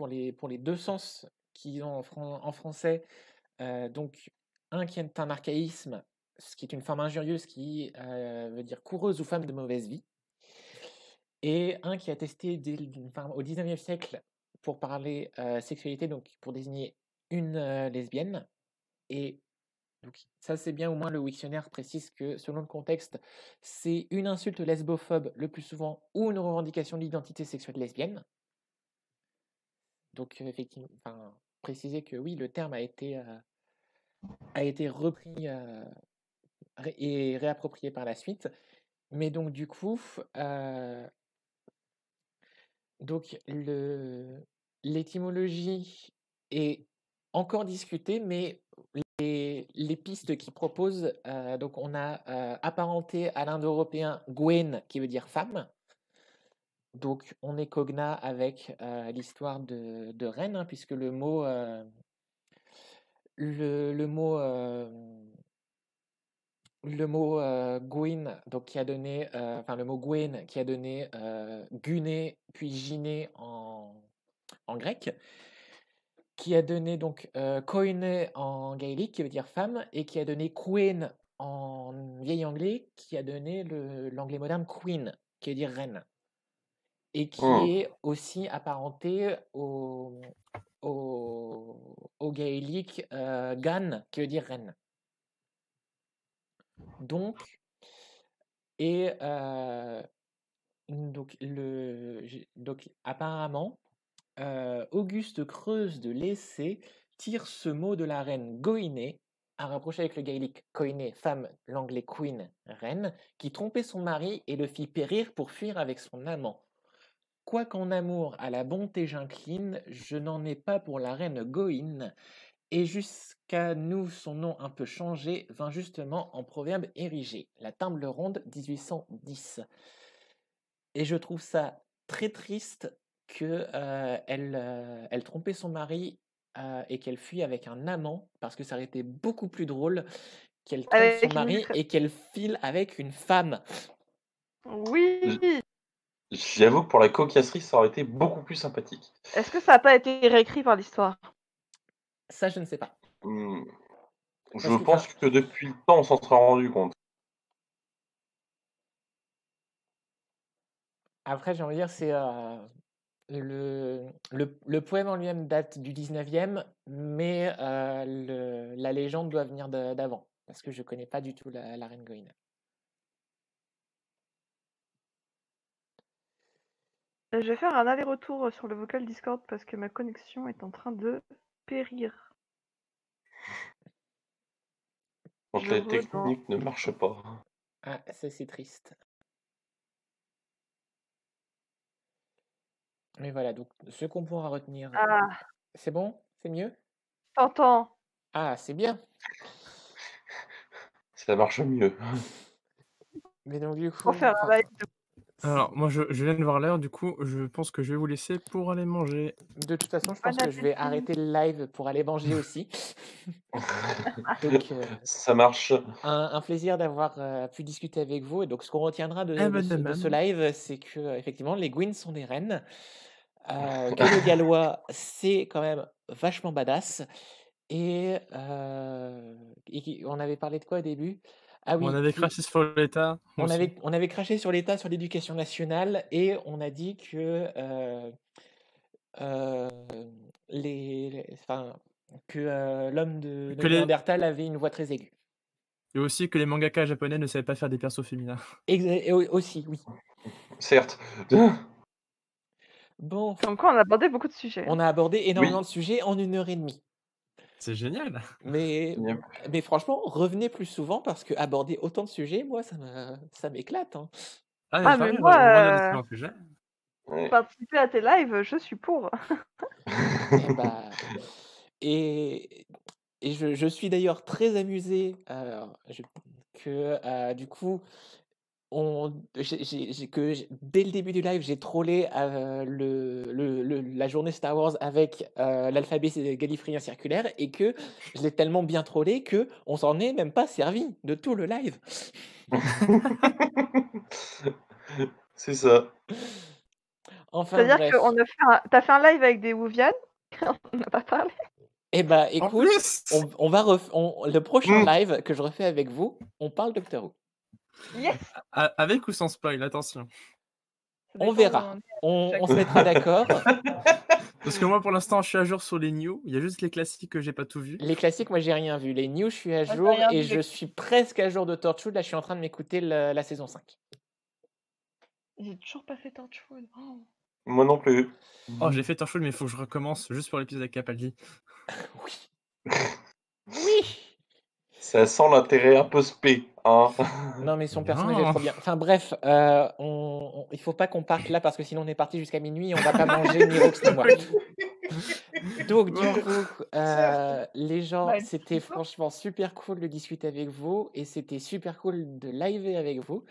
les deux sens qu'ils ont en français, donc un qui est un archaïsme, ce qui est une forme injurieuse qui veut dire coureuse ou femme de mauvaise vie, et un qui est attesté au 19e siècle pour parler sexualité, donc pour désigner une lesbienne, et Donc ça, c'est bien, au moins le Wiktionnaire précise que, selon le contexte, c'est une insulte lesbophobe le plus souvent ou une revendication d'identité sexuelle lesbienne. Donc effectivement, enfin, préciser que oui, le terme a été repris et réapproprié par la suite. Mais donc du coup, donc l'étymologie est encore discutée, mais les pistes qu'ils proposent, donc on a apparenté à l'indo-européen Gwen, qui veut dire femme. Donc on est cogna avec l'histoire de reine, hein, puisque le mot Gwyn, donc qui a donné, enfin le mot Gwen qui a donné Guné puis Giné en grec, qui a donné donc Koine en gaélique, qui veut dire femme, et qui a donné Queen en vieil anglais, qui a donné l'anglais moderne Queen, qui veut dire reine, et qui est aussi apparenté au gaélique Gan, qui veut dire reine. Donc, et donc apparemment, Auguste Creuse de Lessé tire ce mot de la reine Goïné, à rapprocher avec le gaélique Koiné, femme, l'anglais queen, reine, qui trompait son mari et le fit périr pour fuir avec son amant. Quoiqu'en amour à la bonté j'incline, je n'en ai pas pour la reine Goïne, et jusqu'à nous son nom un peu changé vint justement en proverbe érigé. La Table ronde 1810. Et je trouve ça très triste que elle trompait son mari et qu'elle fuit avec un amant, parce que ça aurait été beaucoup plus drôle qu'elle trompe Avec son une mari illustre- et qu'elle file avec une femme. Oui. J'avoue que pour la cocasserie, ça aurait été beaucoup plus sympathique. Est-ce que ça n'a pas été réécrit par l'histoire? Ça, je ne sais pas. Je Parce que, pense que depuis le temps, on s'en sera rendu compte. Après, j'ai envie de dire, c'est le poème en lui-même date du 19e, mais la légende doit venir d'avant, parce que je connais pas du tout la reine Goïne. Je vais faire un aller-retour sur le vocal Discord parce que ma connexion est en train de périr. Quand Je la redans. technique ne marche pas. Ah, ça c'est triste. Mais voilà, donc ce qu'on pourra retenir. Ah, C'est bon? C'est mieux? t'entends. Ah, c'est bien. Ça marche mieux. Mais donc du coup, Pour faire un enfin, live de... Alors, moi, je viens de voir l'heure, du coup, je pense que je vais vous laisser pour aller manger. de toute façon, je pense Bon que je vais appétit. arrêter le live pour aller manger aussi. Donc, Ça marche. un plaisir d'avoir pu discuter avec vous. Et donc, ce qu'on retiendra de ce même. live, c'est que effectivement, les Gwyn sont des reines. Que le gallois, c'est quand même vachement badass. Et on avait parlé de quoi au début? Ah oui, On avait craché sur l'État. on aussi. avait craché sur l'État, sur l'éducation nationale, et on a dit que l'homme de Que les- Néandertal avait une voix très aiguë. Et aussi que les mangaka japonais ne savaient pas faire des persos féminins. Et aussi, oui. Certes. Bon, Comme quoi, on a abordé beaucoup de sujets. on a abordé énormément de sujets en 1h30. C'est génial. Mais franchement, revenez plus souvent parce que aborder autant de sujets, moi, ça m'éclate. Hein. Ah, Ah, pareil, mais moi, un sujet. Ouais. participer à tes lives, je suis pour. Et bah, et je suis d'ailleurs très amusé que du coup, dès le début du live, j'ai trollé la journée Star Wars avec l'alphabet gallifréen circulaire et que je l'ai tellement bien trollé que on s'en est même pas servi de tout le live. C'est ça. Enfin, C'est-à-dire bref. que t'as fait un live avec des Wuvian, on n'a pas parlé. Eh bah, En écoute, plus, on va le prochain live que je refais avec vous, on parle Doctor Who. Yes. avec ou sans spoil, attention. On verra. On se mettra d'accord. Parce que moi, pour l'instant, je suis à jour sur les news. Il y a juste les classiques que j'ai pas tout vu. Les classiques, moi, j'ai rien vu. Les news, je suis à j'ai jour rien et vu. je suis presque à jour de Torchwood. Là, je suis en train de m'écouter la saison 5. J'ai toujours pas fait Torchwood. Oh. Moi non plus. Oh, j'ai fait Torchwood, mais il faut que je recommence juste pour l'épisode avec Capaldi. Oui. Oui. Ça sent l'intérêt un peu spé. Hein. Non, mais son personnage est Non. trop bien. Enfin bref, il faut pas qu'on parte là parce que sinon on est parti jusqu'à minuit et on va pas manger ni Rox ni moi. Donc du coup, les gens, Bah, c'était franchement super cool de discuter avec vous et c'était super cool de liver avec vous.